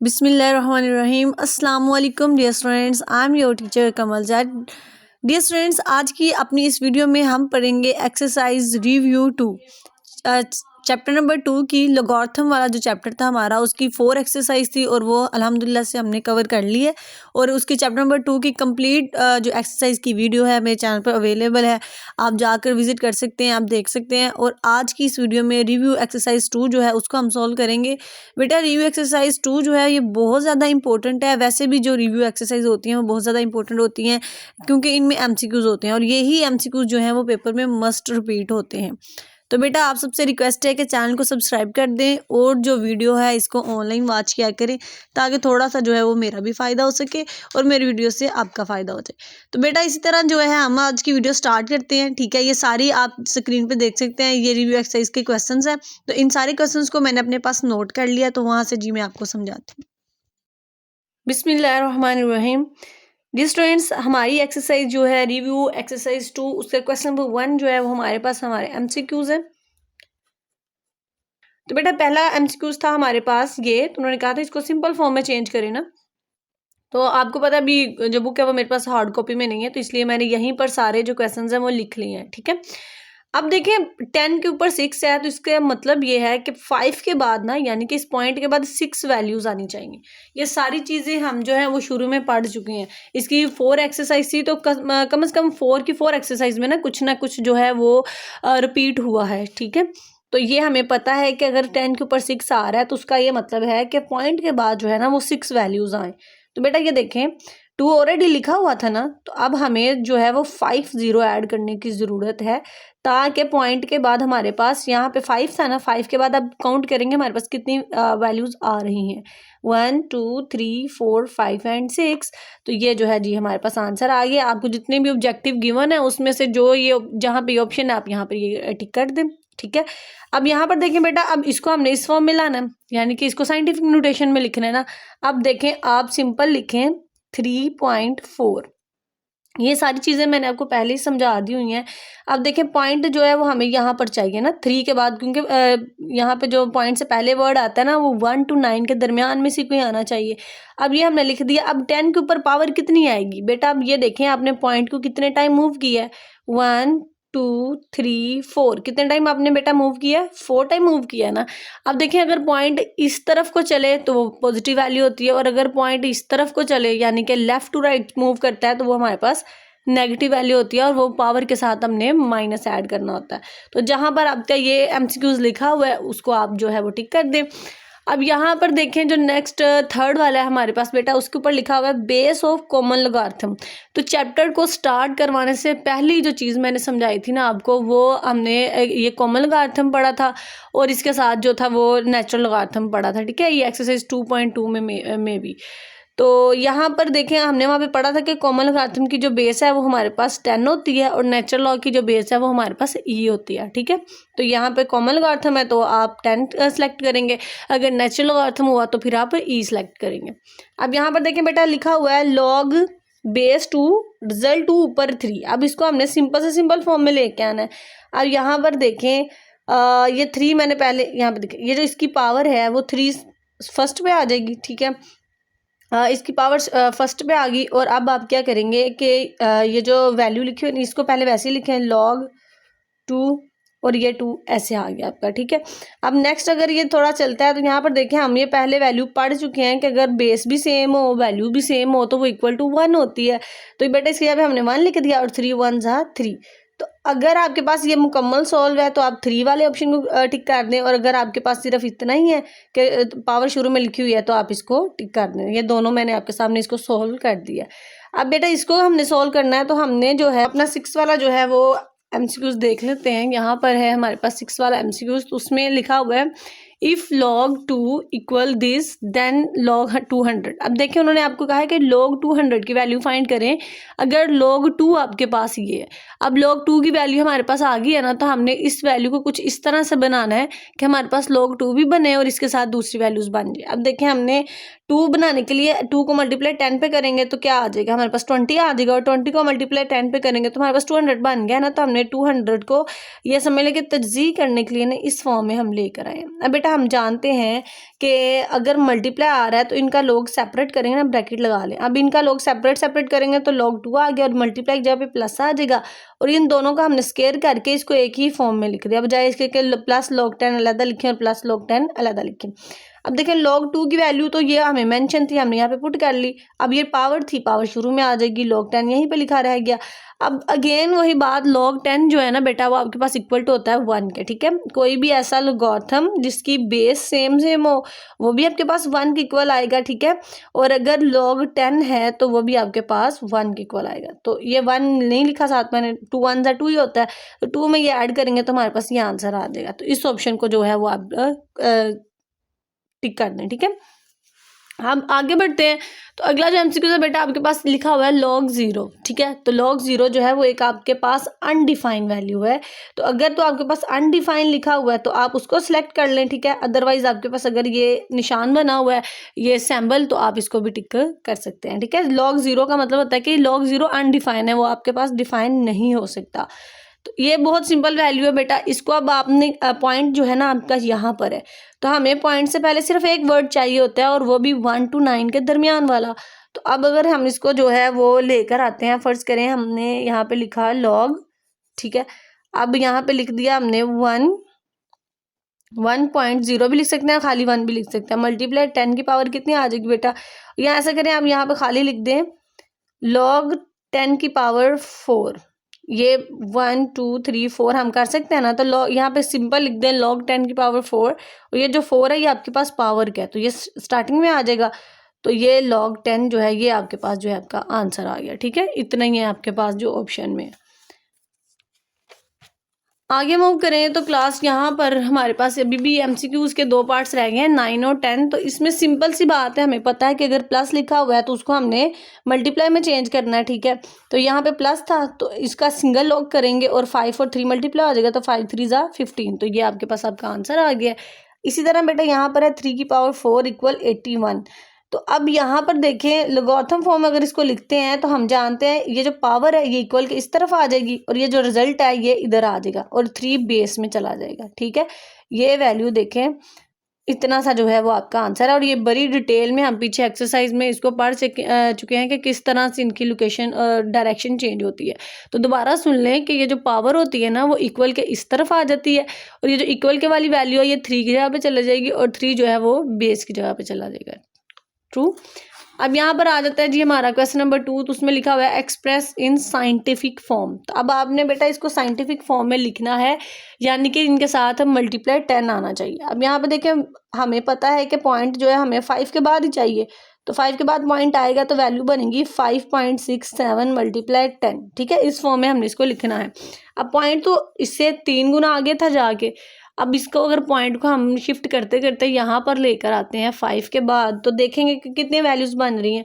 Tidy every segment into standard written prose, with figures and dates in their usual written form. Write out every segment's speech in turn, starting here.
बिस्मिल्लाहिर्रहमानिर्रहीम अस्सलाम वालेकुम dear students, I am your teacher Kamal Zaid. Dear students, आज की अपनी इस वीडियो में हम पढ़ेंगे एक्सरसाइज रिव्यू 2 चैप्टर नंबर 2 की लॉगरिथम वाला जो चैप्टर था हमारा, उसकी 4 एक्सरसाइज थी और वो अल्हम्दुलिल्लाह से हमने कवर कर ली है। और उसकी चैप्टर नंबर 2 की कंप्लीट जो एक्सरसाइज की वीडियो है मेरे चैनल पर अवेलेबल है, आप जाकर विजिट कर सकते हैं, आप देख सकते हैं। और आज की इस वीडियो में रिव्यू एक्सरसाइज 2 जो है उसको हम सॉल्व करेंगे। बेटा रिव्यू एक्सरसाइज 2 जो है ये बहुत ज़्यादा इंपॉर्टेंट है। वैसे भी जो रिव्यू एक्सरसाइज होती हैं वो बहुत ज़्यादा इंपॉर्टेंट होती हैं क्योंकि इनमें एमसीक्यूज होते हैं और यही एमसीक्यूज जो हैं वो पेपर में मस्ट रिपीट होते हैं। तो बेटा आप सबसे रिक्वेस्ट है कि चैनल को सब्सक्राइब कर दें और जो वीडियो है इसको ऑनलाइन वॉच किया करें ताकि थोड़ा सा जो है वो मेरा भी फ़ायदा हो सके और मेरी वीडियो से आपका फ़ायदा हो जाए। तो बेटा इसी तरह जो है हम आज की वीडियो स्टार्ट करते हैं। ठीक है, ये सारी आप स्क्रीन पे देख सकते हैं, ये रिव्यू एक्सरसाइज के क्वेश्चंस हैं। तो इन सारे क्वेश्चंस को मैंने अपने पास नोट कर लिया, तो वहाँ से जी मैं आपको समझाती हूँ। बिस्मिल्लाहिर्रहमानिर्रहीम। डियर स्टूडेंट्स, हमारी एक्सरसाइज जो है रिव्यू एक्सरसाइज 2 उसका क्वेश्चन नंबर 1 जो है वो हमारे पास हमारे एमसीक्यूज है। तो बेटा पहला एमसीक्यूज था हमारे पास ये, तो उन्होंने कहा था इसको सिंपल फॉर्म में चेंज करें ना। तो आपको पता है अभी जो बुक है वो मेरे पास हार्ड कॉपी में नहीं है, तो इसलिए मैंने यहीं पर सारे जो क्वेश्चंस हैं वो लिख लिए हैं। ठीक है, अब देखिए 10 के ऊपर 6 है, तो इसका मतलब ये है कि 5 के बाद ना, यानी कि इस पॉइंट के बाद 6 वैल्यूज आनी चाहिए। ये सारी चीजें हम जो है वो शुरू में पढ़ चुके हैं। इसकी 4 एक्सरसाइज थी, तो कम से कम 4 की 4 एक्सरसाइज में ना कुछ जो है वो रिपीट हुआ है। ठीक है, तो ये हमें पता है कि अगर 10 के ऊपर 6 आ रहा है तो उसका ये मतलब है कि पॉइंट के बाद जो है ना वो 6 वैल्यूज आए। तो बेटा ये देखें 2 ऑलरेडी लिखा हुआ था ना, तो अब हमें जो है वो 5 0 ऐड करने की ज़रूरत है ताकि पॉइंट के बाद हमारे पास यहाँ पे 5 था ना, 5 के बाद अब काउंट करेंगे हमारे पास कितनी वैल्यूज आ रही हैं। 1 2 3 4 5 एंड 6। तो ये जो है जी हमारे पास आंसर आ गया। आपको जितने भी ऑब्जेक्टिव गिवन है उसमें से जो ये जहाँ पे ऑप्शन है आप यहाँ पर ये टिक कर दें। ठीक है, अब यहाँ पर देखें बेटा, अब इसको हमने इस फॉर्म में लाना है, यानी कि इसको साइंटिफिक नोटेशन में लिखना है ना। अब देखें आप सिंपल लिखें 3.4। ये सारी चीज़ें मैंने आपको पहले ही समझा दी हुई हैं। अब देखें पॉइंट जो है वो हमें यहाँ पर चाहिए ना 3 के बाद, क्योंकि यहाँ पे जो पॉइंट से पहले वर्ड आता है ना वो 1 to 9 के दरमियान में से कोई आना चाहिए। अब ये हमने लिख दिया। अब 10 के ऊपर पावर कितनी आएगी बेटा? अब ये देखें आपने पॉइंट को कितने टाइम मूव किया है, 1 2 3 4। कितने टाइम आपने बेटा मूव किया है? 4 टाइम मूव किया है ना। अब देखें अगर पॉइंट इस तरफ को चले तो वो पॉजिटिव वैल्यू होती है, और अगर पॉइंट इस तरफ को चले यानी कि लेफ्ट टू राइट मूव करता है तो वो हमारे पास नेगेटिव वैल्यू होती है, और वो पावर के साथ हमने माइनस ऐड करना होता है। तो जहां पर आपका ये एमसीक्यूज लिखा हुआ है उसको आप जो है वो टिक कर दें। अब यहाँ पर देखें जो नेक्स्ट थर्ड वाला है हमारे पास बेटा, उसके ऊपर लिखा हुआ है बेस ऑफ कॉमन लॉगरिथम। तो चैप्टर को स्टार्ट करवाने से पहली जो चीज़ मैंने समझाई थी ना आपको, वो हमने ये कॉमन लॉगरिथम पढ़ा था और इसके साथ जो था वो नेचुरल लॉगरिथम पढ़ा था। ठीक है, ये एक्सरसाइज 2.2 में भी। तो यहाँ पर देखें हमने वहाँ पे पढ़ा था कि कॉमन लॉगरिथम की जो बेस है वो हमारे पास 10 होती है और नेचुरल लॉग की जो बेस है वो हमारे पास ई होती है। ठीक है, तो यहाँ पे कॉमन लॉगरिथम है तो आप 10 सेलेक्ट करेंगे, अगर नेचुरल लॉगरिथम हुआ तो फिर आप ई सेलेक्ट करेंगे। अब यहाँ पर देखें बेटा लिखा हुआ है लॉग बेस 2 रिजल्ट 2 ऊपर 3। अब इसको हमने सिंपल से सिंपल फॉर्म में लेके आना है। अब यहाँ पर देखें ये 3 मैंने पहले यहाँ पर देखें, ये जो इसकी पावर है वो 3 फर्स्ट पे आ जाएगी। ठीक है, इसकी पावर फर्स्ट पे आ गई। और अब आप क्या करेंगे कि ये जो वैल्यू लिखी हुई इसको पहले वैसे ही लिखें log 2, और ये 2 ऐसे आ गया आपका। ठीक है, अब नेक्स्ट अगर ये थोड़ा चलता है तो यहाँ पर देखें हम ये पहले वैल्यू पढ़ चुके हैं कि अगर बेस भी सेम हो वैल्यू भी सेम हो तो वो इक्वल टू 1 होती है। तो बेटा इसके यहाँ पे हमने 1 लिख दिया और 3 1 3। तो अगर आपके पास ये मुकम्मल सॉल्व है तो आप 3 वाले ऑप्शन को टिक कर दें, और अगर आपके पास सिर्फ इतना ही है कि पावर शुरू में लिखी हुई है तो आप इसको टिक कर दें। ये दोनों मैंने आपके सामने इसको सॉल्व कर दिया। अब बेटा इसको हमने सॉल्व करना है, तो हमने जो है अपना 6 वाला जो है वो एमसीक्यूज देख लेते हैं। यहाँ पर है हमारे पास 6 वाला एमसीक्यूज, तो उसमें लिखा हुआ है if log 2 equal this then log 200। अब देखिए उन्होंने आपको कहा है कि log 200 की वैल्यू फाइंड करें अगर log 2 आपके पास ये है। अब log 2 की वैल्यू हमारे पास आ गई है ना, तो हमने इस वैल्यू को कुछ इस तरह से बनाना है कि हमारे पास log 2 भी बने और इसके साथ दूसरी वैल्यूज बन जाए। अब देखिए हमने 2 बनाने के लिए 2 को मल्टीप्लाई 10 पे करेंगे तो क्या आ जाएगा, हमारे पास 20 आ जाएगा, और 20 को मल्टीप्लाई 10 पे करेंगे तो हमारे पास 200 बन गया ना। तो हमने 200 को ये समझ लें कि तज्ज़ीह करने के लिए ना इस फॉर्म में हम लेकर आए। अब बेटा बेटा हम जानते हैं कि अगर मल्टीप्लाई आ रहा है तो इनका लॉग सेपरेट करेंगे ना, ब्रैकेट लगा लें। अब इनका लॉग सेपरेट करेंगे तो log 2 आ गया और मल्टीप्लाई की जगह पे प्लस आ जाएगा और इन दोनों का हमने स्क्वायर करके इसको एक ही फॉर्म में लिख दिया, बजाय इसके प्लस log 10 अलग लिखें और प्लस log 10 अलग लिखें। अब देखें log 2 की वैल्यू तो ये हमें मेंशन थी, हमने यहाँ पे पुट कर ली। अब ये पावर थी, पावर शुरू में आ जाएगी, log 10 यहीं पे लिखा रह गया। अब अगेन वही बात, log 10 जो है ना बेटा वो आपके पास इक्वल टू होता है 1 के, ठीक है। कोई भी ऐसा लोगारिथम जिसकी बेस सेम हो वो भी आपके पास 1 के इक्वल आएगा, ठीक है। और अगर log 10 है तो वो भी आपके पास 1 के इक्वल आएगा। तो ये 1 नहीं लिखा साथ मैंने, 2 1 ज़ा 2 ही होता है, तो 2 में ये ऐड करेंगे तो हमारे पास ये आंसर आ जाएगा। तो इस ऑप्शन को जो है वो आप टिक कर दें, ठीक है। हम आगे बढ़ते हैं। तो अगला जो एमसीक्यू है बेटा आपके पास लिखा हुआ है log 0, ठीक है। तो log 0 जो है वो एक आपके पास अनडिफाइंड वैल्यू है। तो अगर तो आपके पास अनडिफाइंड लिखा हुआ है तो आप उसको सिलेक्ट कर लें, ठीक है। अदरवाइज आपके पास अगर ये निशान बना हुआ है, ये सिंबल, तो आप इसको भी टिक कर सकते हैं, ठीक है। log 0 का मतलब होता है कि log 0 अनडिफाइंड है, वो आपके पास डिफाइन नहीं हो सकता। तो ये बहुत सिंपल वैल्यू है बेटा। इसको अब आपने पॉइंट जो है ना आपका यहाँ पर है, तो हमें पॉइंट से पहले सिर्फ एक वर्ड चाहिए होता है और वो भी 1 to 9 के दरमियान वाला। तो अब अगर हम इसको जो है वो लेकर आते हैं, फर्ज करें हमने यहाँ पे लिखा log, ठीक है। अब यहाँ पे लिख दिया हमने 1.0 भी लिख सकते हैं, खाली 1 भी लिख सकते हैं। मल्टीप्लाई 10 की पावर कितनी आ जाएगी बेटा, या ऐसा करें आप यहाँ पे खाली लिख दें log 10 की पावर 4। ये 1 2 3 4 हम कर सकते हैं ना, तो log यहाँ पे सिंपल लिख दें log 10 की पावर 4 और ये जो 4 है ये आपके पास पावर क्या है, तो ये स्टार्टिंग में आ जाएगा। तो ये log 10 जो है ये आपके पास जो है आपका आंसर आ गया, ठीक है। इतना ही है आपके पास जो ऑप्शन में। आगे मूव करें तो क्लास यहाँ पर हमारे पास अभी भी एमसीक्यूज के 2 पार्ट्स रह गए हैं, 9 और 10। तो इसमें सिंपल सी बात है, हमें पता है कि अगर प्लस लिखा हुआ है तो उसको हमने मल्टीप्लाई में चेंज करना है, ठीक है। तो यहाँ पे प्लस था तो इसका सिंगल लॉग करेंगे और 5 और 3 मल्टीप्लाई हो जाएगा, तो 5 3 ज़ा 15। तो ये आपके पास आपका आंसर आ गया। इसी तरह बेटा यहाँ पर है 3 की पावर 4 इक्वल 81। तो अब यहाँ पर देखें लॉगरिथम फॉर्म अगर इसको लिखते हैं तो हम जानते हैं ये जो पावर है ये इक्वल के इस तरफ आ जाएगी और ये जो रिजल्ट है ये इधर आ जाएगा और 3 बेस में चला जाएगा, ठीक है। ये वैल्यू देखें, इतना सा जो है वो आपका आंसर है। और ये बड़ी डिटेल में हम पीछे एक्सरसाइज में इसको पढ़ चुके हैं कि किस तरह से इनकी लोकेशन डायरेक्शन चेंज होती है। तो दोबारा सुन लें कि ये जो पावर होती है ना वो इक्वल के इस तरफ आ जाती है और ये जो इक्वल के वाली वैल्यू है ये 3 की जगह पे चला जाएगी और 3 जो है वो बेस की जगह पे चला जाएगा। ट्रू। अब यहाँ पर आ जाता है जी हमारा क्वेश्चन नंबर 2। तो उसमें लिखा हुआ है एक्सप्रेस इन साइंटिफिक फॉर्म। तो अब आपने बेटा इसको साइंटिफिक फॉर्म में लिखना है, यानी कि इनके साथ हम मल्टीप्लाई 10 आना चाहिए। अब यहाँ पे देखें हमें पता है कि पॉइंट जो है हमें 5 के बाद ही चाहिए, तो 5 के बाद पॉइंट आएगा तो वैल्यू बनेगी 5.67 मल्टीप्लाई 10, ठीक है। इस फॉर्म में हमने इसको लिखना है। अब पॉइंट तो इससे 3 गुना आगे था जाके, अब इसको अगर पॉइंट को हम शिफ्ट करते करते यहाँ पर लेकर आते हैं 5 के बाद, तो देखेंगे कि कितने वैल्यूज बन रही हैं।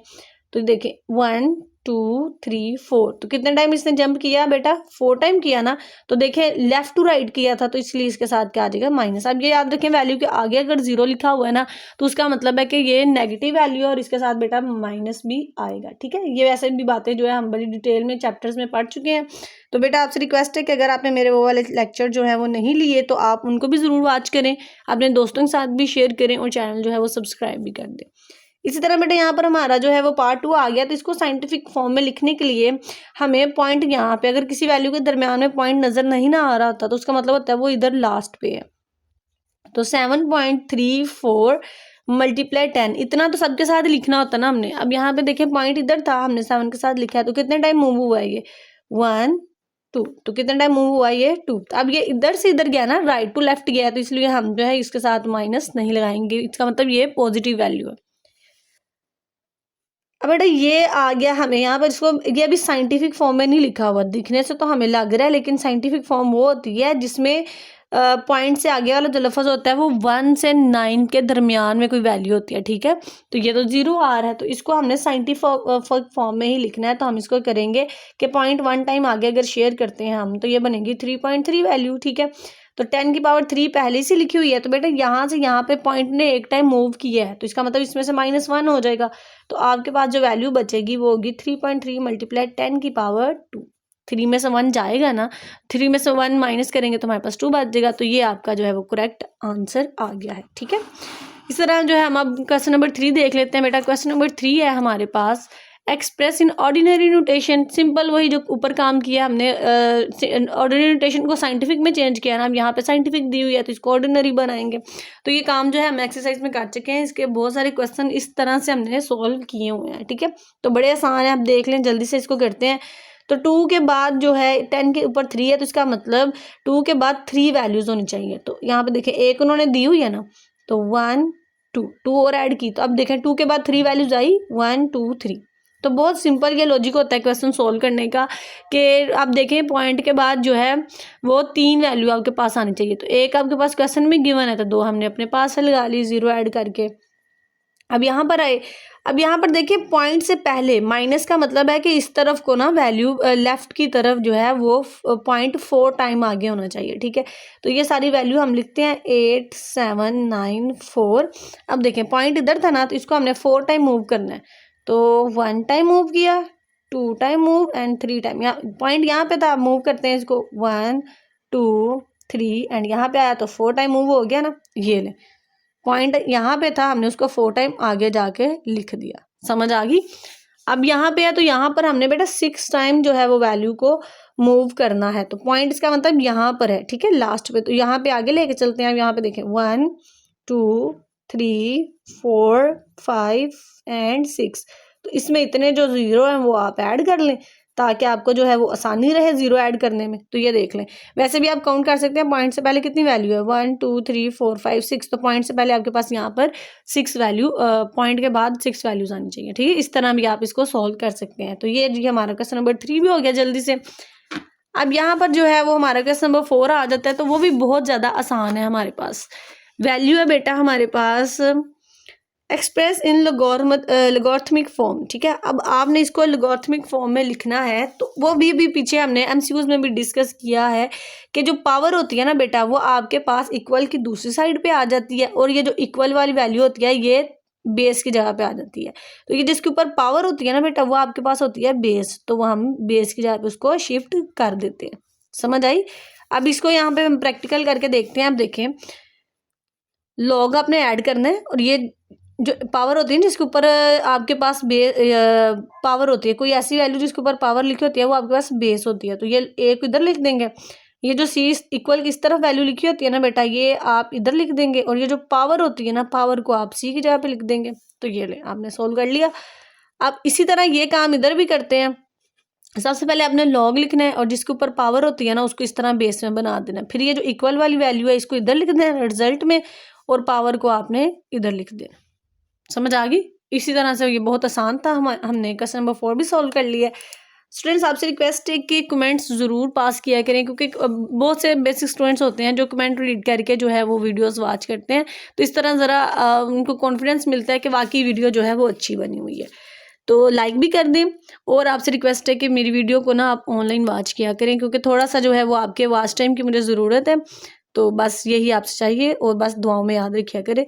तो देखें 1 2 3 4, तो कितने टाइम इसने जंप किया बेटा, 4 टाइम किया ना। तो देखें लेफ्ट टू राइट किया था तो इसलिए इसके साथ क्या आ जाएगा माइनस। अब ये याद रखें वैल्यू के आगे अगर 0 लिखा हुआ है ना तो उसका मतलब है कि ये नेगेटिव वैल्यू है और इसके साथ बेटा माइनस भी आएगा, ठीक है। ये वैसे भी बातें जो है हम बड़ी डिटेल में चैप्टर्स में पढ़ चुके हैं। तो बेटा आपसे रिक्वेस्ट है कि अगर आपने मेरे वो वाले लेक्चर जो है वो नहीं लिए तो आप उनको भी ज़रूर वॉच करें, अपने दोस्तों के साथ भी शेयर करें और चैनल जो है वो सब्सक्राइब भी कर दें। इसी तरह बेटा यहाँ पर हमारा जो है वो पार्ट 2 आ गया। तो इसको साइंटिफिक फॉर्म में लिखने के लिए हमें पॉइंट यहाँ पे अगर किसी वैल्यू के दरमियान में पॉइंट नज़र नहीं ना आ रहा होता तो उसका मतलब होता है वो इधर लास्ट पे है। तो 7.34 मल्टीप्लाई 10, इतना तो सबके साथ लिखना होता ना हमने। अब यहाँ पे देखें पॉइंट इधर था, हमने 7 के साथ लिखा है, तो कितने टाइम मूव हुआ है ये 1 2, तो कितने टाइम मूव हुआ ये 2। अब ये इधर से इधर गया ना, राइट टू लेफ्ट गया, तो इसलिए हम जो है इसके साथ माइनस नहीं लगाएंगे, इसका मतलब ये पॉजिटिव वैल्यू है। अब बेटा ये आ गया हमें यहाँ पर, इसको ये अभी साइंटिफिक फॉर्म में नहीं लिखा हुआ, दिखने से तो हमें लग रहा है, लेकिन साइंटिफिक फॉर्म वो होती है जिसमें पॉइंट से आगे वाला जो लफ्ज़ होता है वो 1 से 9 के दरमियान में कोई वैल्यू होती है, ठीक है। तो ये तो 0 आ रहा है तो इसको हमने साइंटिफिक फॉर्म में ही लिखना है। तो हम इसको करेंगे कि पॉइंट 1 टाइम आगे अगर शेयर करते हैं हम तो ये बनेगी 3.3 वैल्यू, ठीक है। तो 10 की पावर 3 पहले से लिखी हुई है, तो बेटा यहाँ से यहाँ पे पॉइंट ने एक टाइम मूव किया है तो इसका मतलब इसमें से -1 हो जाएगा। तो आपके पास जो वैल्यू बचेगी वो होगी 3.3 मल्टीप्लाई 10 की पावर 2। 3 में से 1 जाएगा ना, 3 में से 1 माइनस करेंगे तो हमारे पास 2 बचेगा। तो ये आपका जो है वो करेक्ट आंसर आ गया है। ठीक है, इस तरह जो है हम अब क्वेश्चन नंबर 3 देख लेते हैं बेटा। क्वेश्चन नंबर 3 है हमारे पास, express in ordinary notation. Simple वही जो ऊपर काम किया हमने, ऑर्डिनरी नोटेशन को साइंटिफिक में चेंज किया ना। अब यहाँ पे साइंटिफिक दी हुई है तो इसको ऑर्डिनरी बनाएंगे। तो ये काम जो है हम एक्सरसाइज में कर चुके हैं। इसके बहुत सारे क्वेश्चन इस तरह से हमने सोल्व किए हुए हैं। ठीक है, तो बड़े आसान है, आप देख लें, जल्दी से इसको करते हैं। तो 2 के बाद जो है 10 के ऊपर 3 है, तो इसका मतलब 2 के बाद 3 वैल्यूज होनी चाहिए। तो यहाँ पे देखें, एक उन्होंने दी हुई है ना, तो 1 2 और ऐड की, तो अब देखें 2 के बाद 3 वैल्यूज आई, 1 2 3। तो बहुत सिंपल ये लॉजिक होता है क्वेश्चन सोल्व करने का, कि आप देखें पॉइंट के बाद जो है वो 3 वैल्यू आपके पास आनी चाहिए। तो एक आपके पास क्वेश्चन में गिवन है, तो 2 हमने अपने पास से लगा ली 0 ऐड करके। अब यहाँ पर आए, अब यहाँ पर देखिए पॉइंट से पहले माइनस का मतलब है कि इस तरफ को ना वैल्यू लेफ्ट की तरफ जो है वो 0.4 टाइम आगे होना चाहिए। ठीक है, तो ये सारी वैल्यू हम लिखते हैं 8 7 9 4। अब देखें पॉइंट इधर था ना, तो इसको हमने 4 टाइम मूव करना है। तो 1 टाइम मूव किया, 2 टाइम मूव एंड 3 टाइम। यहाँ पॉइंट यहाँ पे था, मूव करते हैं इसको 1 2 3 एंड यहाँ पे आया तो 4 टाइम मूव हो गया ना। ये ले पॉइंट यहाँ पे था, हमने उसको 4 टाइम आगे जाके लिख दिया। समझ आ गई। अब यहाँ पे है तो यहाँ पर हमने बेटा 6 टाइम जो है वो वैल्यू को मूव करना है। तो पॉइंट इसका मतलब यहाँ पर है। ठीक है, लास्ट पे। तो यहाँ पे आगे लेके चलते हैं। अब यहाँ पे देखें 1 2 3 4 5 एंड 6। तो इसमें इतने जो 0 हैं वो आप ऐड कर लें, ताकि आपको जो है वो आसानी रहे 0 ऐड करने में। तो ये देख लें, वैसे भी आप काउंट कर सकते हैं। पॉइंट से पहले कितनी वैल्यू है, 1 2 3 4 5 6। तो पॉइंट से पहले आपके पास यहाँ पर 6 वैल्यू, पॉइंट के बाद 6 वैल्यूज आनी चाहिए। ठीक है, इस तरह भी आप इसको सॉल्व कर सकते हैं। तो ये जी हमारा क्वेश्चन नंबर 3 भी हो गया जल्दी से। अब यहाँ पर जो है वो हमारा क्वेश्चन नंबर 4 आ जाता है। तो वो भी बहुत ज़्यादा आसान है। हमारे पास वैल्यू है बेटा हमारे पास एक्सप्रेस इन लॉगरिथमिक फॉर्म। ठीक है, अब आपने इसको लॉगरिथमिक फॉर्म में लिखना है। तो वो भी पीछे हमने एमसीक्यूज में भी डिस्कस किया है कि जो पावर होती है ना बेटा, वो आपके पास इक्वल की दूसरी साइड पे आ जाती है, और ये जो इक्वल वाली वैल्यू होती है ये बेस की जगह पे आ जाती है। तो ये जिसके ऊपर पावर होती है ना बेटा, वो आपके पास होती है बेस। तो वो हम बेस की जगह पे उसको शिफ्ट कर देते हैं। समझ आई। अब इसको यहाँ पे हम प्रैक्टिकल करके देखते हैं। अब देखें, लॉग आपने ऐड करना है, और ये जो पावर होती है जिसके ऊपर आपके पास पावर होती है, कोई ऐसी वैल्यू जिसके ऊपर पावर लिखी होती है वो आपके पास बेस होती है। तो ये एक इधर लिख देंगे। ये जो सी इक्वल किस तरफ वैल्यू लिखी होती है ना बेटा, ये आप इधर लिख देंगे, और ये जो पावर होती है ना, पावर को आप सी की जगह पे लिख देंगे। तो ये ले आपने सोल्व कर लिया। अब इसी तरह ये काम इधर भी करते हैं। सबसे पहले आपने लॉग लिखना है, और जिसके ऊपर पावर होती है ना उसको इस तरह बेस में बना देना। फिर ये जो इक्वल वाली वैल्यू है इसको इधर लिख देना रिजल्ट में, और पावर को आपने इधर लिख देना। समझ आ गई। इसी तरह से ये बहुत आसान था। हमने क्वेश्चन नंबर 4 भी सॉल्व कर लिया है। स्टूडेंट्स आपसे रिक्वेस्ट है कि कमेंट्स ज़रूर पास किया करें, क्योंकि बहुत से बेसिक स्टूडेंट्स होते हैं जो कमेंट रीड करके जो है वो वीडियोस वॉच करते हैं। तो इस तरह ज़रा उनको कॉन्फिडेंस मिलता है कि वाकई वीडियो जो है वो अच्छी बनी हुई है। तो लाइक भी कर दें, और आपसे रिक्वेस्ट है कि मेरी वीडियो को ना आप ऑनलाइन वॉच किया करें, क्योंकि थोड़ा सा जो है वो आपके वॉच टाइम की मुझे ज़रूरत है। तो बस यही आपसे चाहिए, और बस दुआओं में याद रखिया करें।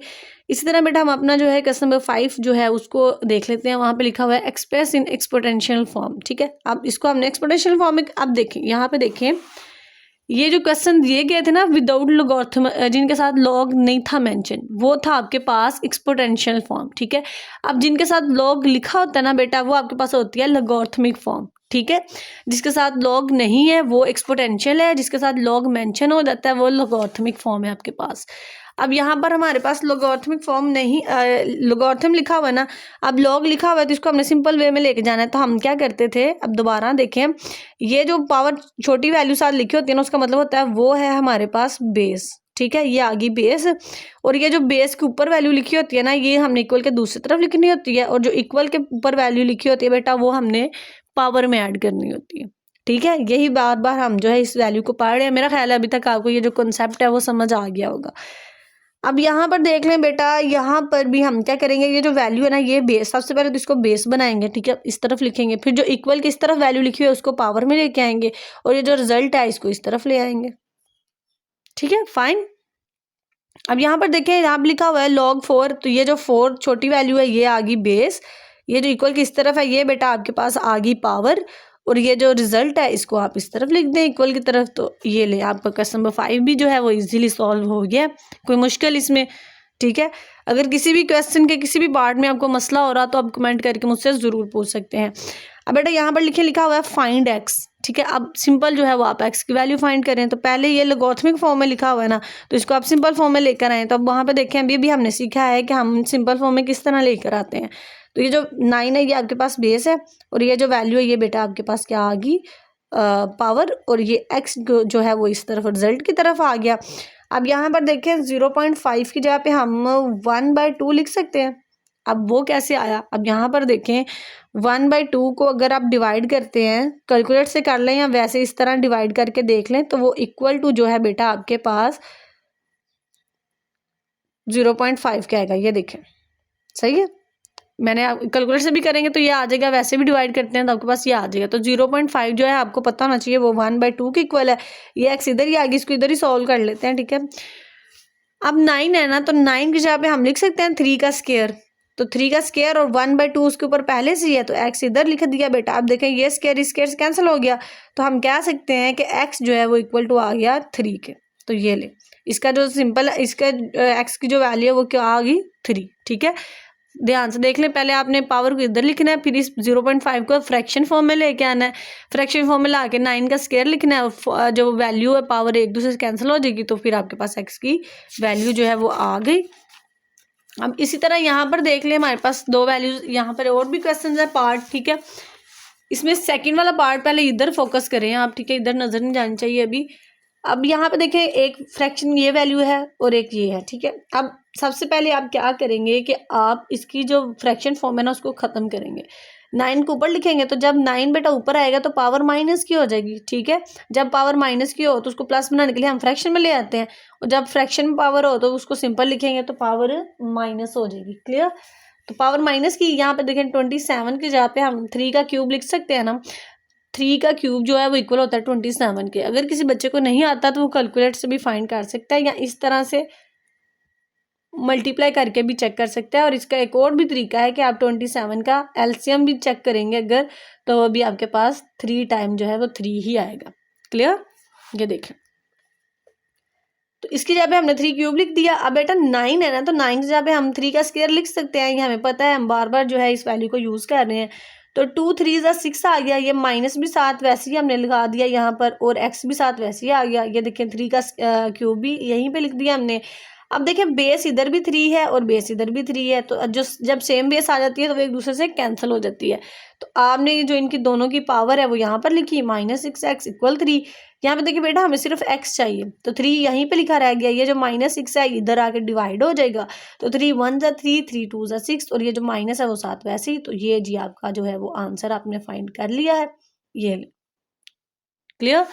इसी तरह बेटा हम अपना जो है क्वेश्चन नंबर 5 जो है उसको देख लेते हैं। वहाँ पे लिखा हुआ है एक्सप्रेस इन एक्सपोनेंशियल फॉर्म। ठीक है, अब इसको हमने एक्सपोनेंशियल फॉर्म में, अब देखें यहाँ पे देखें, ये जो क्वेश्चन दिए गए थे ना विदाउट लॉगरिथम, जिनके साथ लॉग नहीं था मेंशन, वो था आपके पास एक्सपोनेंशियल फॉर्म। ठीक है, अब जिनके साथ लॉग लिखा होता है ना बेटा, वो आपके पास होती है लॉगरिथमिक फॉर्म। ठीक है, जिसके साथ लॉग नहीं है वो एक्सपोनेंशियल है, जिसके साथ लॉग मेंशन हो जाता है वो लॉगरिथमिक फॉर्म है आपके पास। अब यहाँ पर हमारे पास लॉगरिथमिक फॉर्म नहीं, लॉगरिथम लिखा हुआ है ना, अब लॉग लिखा हुआ है, तो इसको हमने सिंपल वे में लेके जाना है। तो हम क्या करते थे, अब दोबारा देखें, ये जो पावर छोटी वैल्यू साथ लिखी होती है ना, उसका मतलब होता है वो है हमारे पास बेस। ठीक है, ये आ गई बेस, और ये जो बेस के ऊपर वैल्यू लिखी होती है ना, ये हमने इक्वल के दूसरी तरफ लिखनी होती है, और जो इक्वल के ऊपर वैल्यू लिखी होती है बेटा, वो हमने पावर में ऐड करनी होती है। ठीक है, यही बार बार हम जो है इस वैल्यू को पढ़ रहे हैं। मेरा ख्याल है अभी तक आपको ये जो कॉन्सेप्ट है वो समझ आ गया होगा। अब यहाँ पर देख लें बेटा, यहाँ पर भी हम क्या करेंगे, ये जो वैल्यू है ना, ये बेस, सबसे पहले तो इसको बेस बनाएंगे। ठीक है, इस तरफ लिखेंगे, फिर जो इक्वल की इस तरफ वैल्यू लिखी हुई है उसको पावर में लेके आएंगे, और ये जो रिजल्ट है इसको इस तरफ ले आएंगे। ठीक है, फाइन। अब यहाँ पर देखें, यहाँ पर लिखा हुआ है log 4, तो ये जो 4 छोटी वैल्यू है ये आ गई बेस, ये जो इक्वल की इस तरफ है ये बेटा आपके पास आ गई पावर, और ये जो रिजल्ट है इसको आप इस तरफ लिख दें इक्वल की तरफ। तो ये ले आपका क्वेश्चन नंबर 5 भी जो है वो इजीली सॉल्व हो गया, कोई मुश्किल इसमें, ठीक है। अगर किसी भी क्वेश्चन के किसी भी पार्ट में आपको मसला हो रहा तो आप कमेंट करके मुझसे ज़रूर पूछ सकते हैं। अब बेटा यहाँ पर लिखा हुआ है फाइंड एक्स, ठीक है। अब सिंपल जो है वो आप एक्स की वैल्यू फाइंड करें। तो पहले ये लोगरिथमिक फॉर्म में लिखा हुआ है ना, तो इसको आप सिंपल फॉर्म में लेकर आए। तो अब वहाँ पे देखें अभी हमने सीखा है कि हम सिंपल फॉर्म में किस तरह लेकर आते हैं। तो ये जो 9 है ये आपके पास बेस है, और ये जो वैल्यू है ये बेटा आपके पास क्या आ गई, पावर, और ये एक्स जो है वो इस तरफ रिजल्ट की तरफ आ गया। अब यहाँ पर देखें 0.5 की जगह पे हम 1/2 लिख सकते हैं। अब वो कैसे आया, अब यहाँ पर देखें 1/2 को अगर आप डिवाइड करते हैं, कैलकुलेट से कर लें या वैसे इस तरह डिवाइड करके देख लें, तो वो इक्वल टू जो है बेटा आपके पास 0.5 क्या आएगा, ये देखें, सही है। मैंने कैलकुलेट से भी करेंगे तो ये आ जाएगा, वैसे भी डिवाइड करते हैं तो आपके पास ये आ जाएगा। तो 0.5 जो है आपको पता होना चाहिए वो 1/2 के इक्वल है। ये एक्स इधर ही आ गई, इसको इधर ही सॉल्व कर लेते हैं, ठीक है। अब 9 है ना, तो 9 की जगह पे हम लिख सकते हैं 3 का स्क्वायर। तो 3 का स्क्वायर और 1/2 उसके ऊपर पहले से ही है, तो एक्स इधर लिख दिया बेटा। अब देखें ये स्क्वायर इस स्क्वायर से कैंसिल हो गया, तो हम कह सकते हैं कि एक्स जो है वो इक्वल टू आ गया 3 के। तो ये ले, इसका जो सिंपल इसका एक्स की जो वैल्यू है वो क्या आ गई 3, ठीक है। ध्यान से देख लें, पहले आपने पावर को इधर लिखना है, फिर इस 0.5 को फ्रैक्शन फॉर्म में लेके आना है। फ्रैक्शन फॉर्म में ला के 9 का स्क्वायर लिखना है, और जो वैल्यू है पावर एक दूसरे से कैंसिल हो जाएगी, तो फिर आपके पास एक्स की वैल्यू जो है वो आ गई। अब इसी तरह यहाँ पर देख लें, हमारे पास 2 वैल्यूज, यहाँ पर और भी क्वेश्चन है पार्ट, ठीक है। इसमें सेकेंड वाला पार्ट पहले इधर फोकस करें आप, ठीक है, इधर नजर नहीं जानी चाहिए अभी। अब यहाँ पे देखें एक फ्रैक्शन ये वैल्यू है और एक ये है, ठीक है। अब सबसे पहले आप क्या करेंगे कि आप इसकी जो फ्रैक्शन फॉर्म है ना उसको ख़त्म करेंगे। 9 को ऊपर लिखेंगे, तो जब 9 बेटा ऊपर आएगा तो पावर माइनस की हो जाएगी, ठीक है। जब पावर माइनस की हो तो उसको प्लस बनाने के लिए हम फ्रैक्शन में ले आते हैं, और जब फ्रैक्शन में पावर हो तो उसको सिंपल लिखेंगे तो पावर माइनस हो जाएगी, क्लियर। तो पावर माइनस की यहाँ पे देखें 27 की जगह पे हम 3 का क्यूब लिख सकते हैं ना। 3 का क्यूब जो है वो इक्वल होता है 27 के। अगर किसी बच्चे को नहीं आता तो वो कैलकुलेट से भी फाइंड कर सकता है, या इस तरह से मल्टीप्लाई करके भी चेक कर सकता है। और इसका एक और भी तरीका है कि आप 27 का एलसीएम भी चेक करेंगे अगर, तो वो भी आपके पास 3 टाइम जो है वो 3 ही आएगा, क्लियर। ये देखें, तो इसकी जगह पे हमने 3 क्यूब लिख दिया। अब बेटा 9 है ना, तो 9 की जगह पे हम 3 का स्क्वायर लिख सकते हैं, ये हमें पता है, हम बार बार जो है इस वैल्यू को यूज़ कर रहे हैं। तो 2 3 6 आ गया, ये माइनस भी साथ वैसे ही हमने लगा दिया यहाँ पर, और एक्स भी साथ वैसे ही आ गया। ये देखिए 3 का क्यूब भी यहीं पे लिख दिया हमने। अब देखिए बेस इधर भी 3 है और बेस इधर भी 3 है, तो जो जब सेम बेस आ जाती है तो वो एक दूसरे से कैंसिल हो जाती है। तो आपने ये जो इनकी दोनों की पावर है वो यहाँ पर लिखी -6x = 3। यहाँ पे देखिए बेटा हमें सिर्फ x चाहिए, तो 3 यहीं पे लिखा रह गया। ये जो -6 है इधर आके डिवाइड हो जाएगा, तो 3 1 = 3, 3 2 = 6, और ये जो माइनस है वो साथ वैसे ही। तो ये जी आपका जो है वो आंसर आपने फाइंड कर लिया है, ये क्लियर।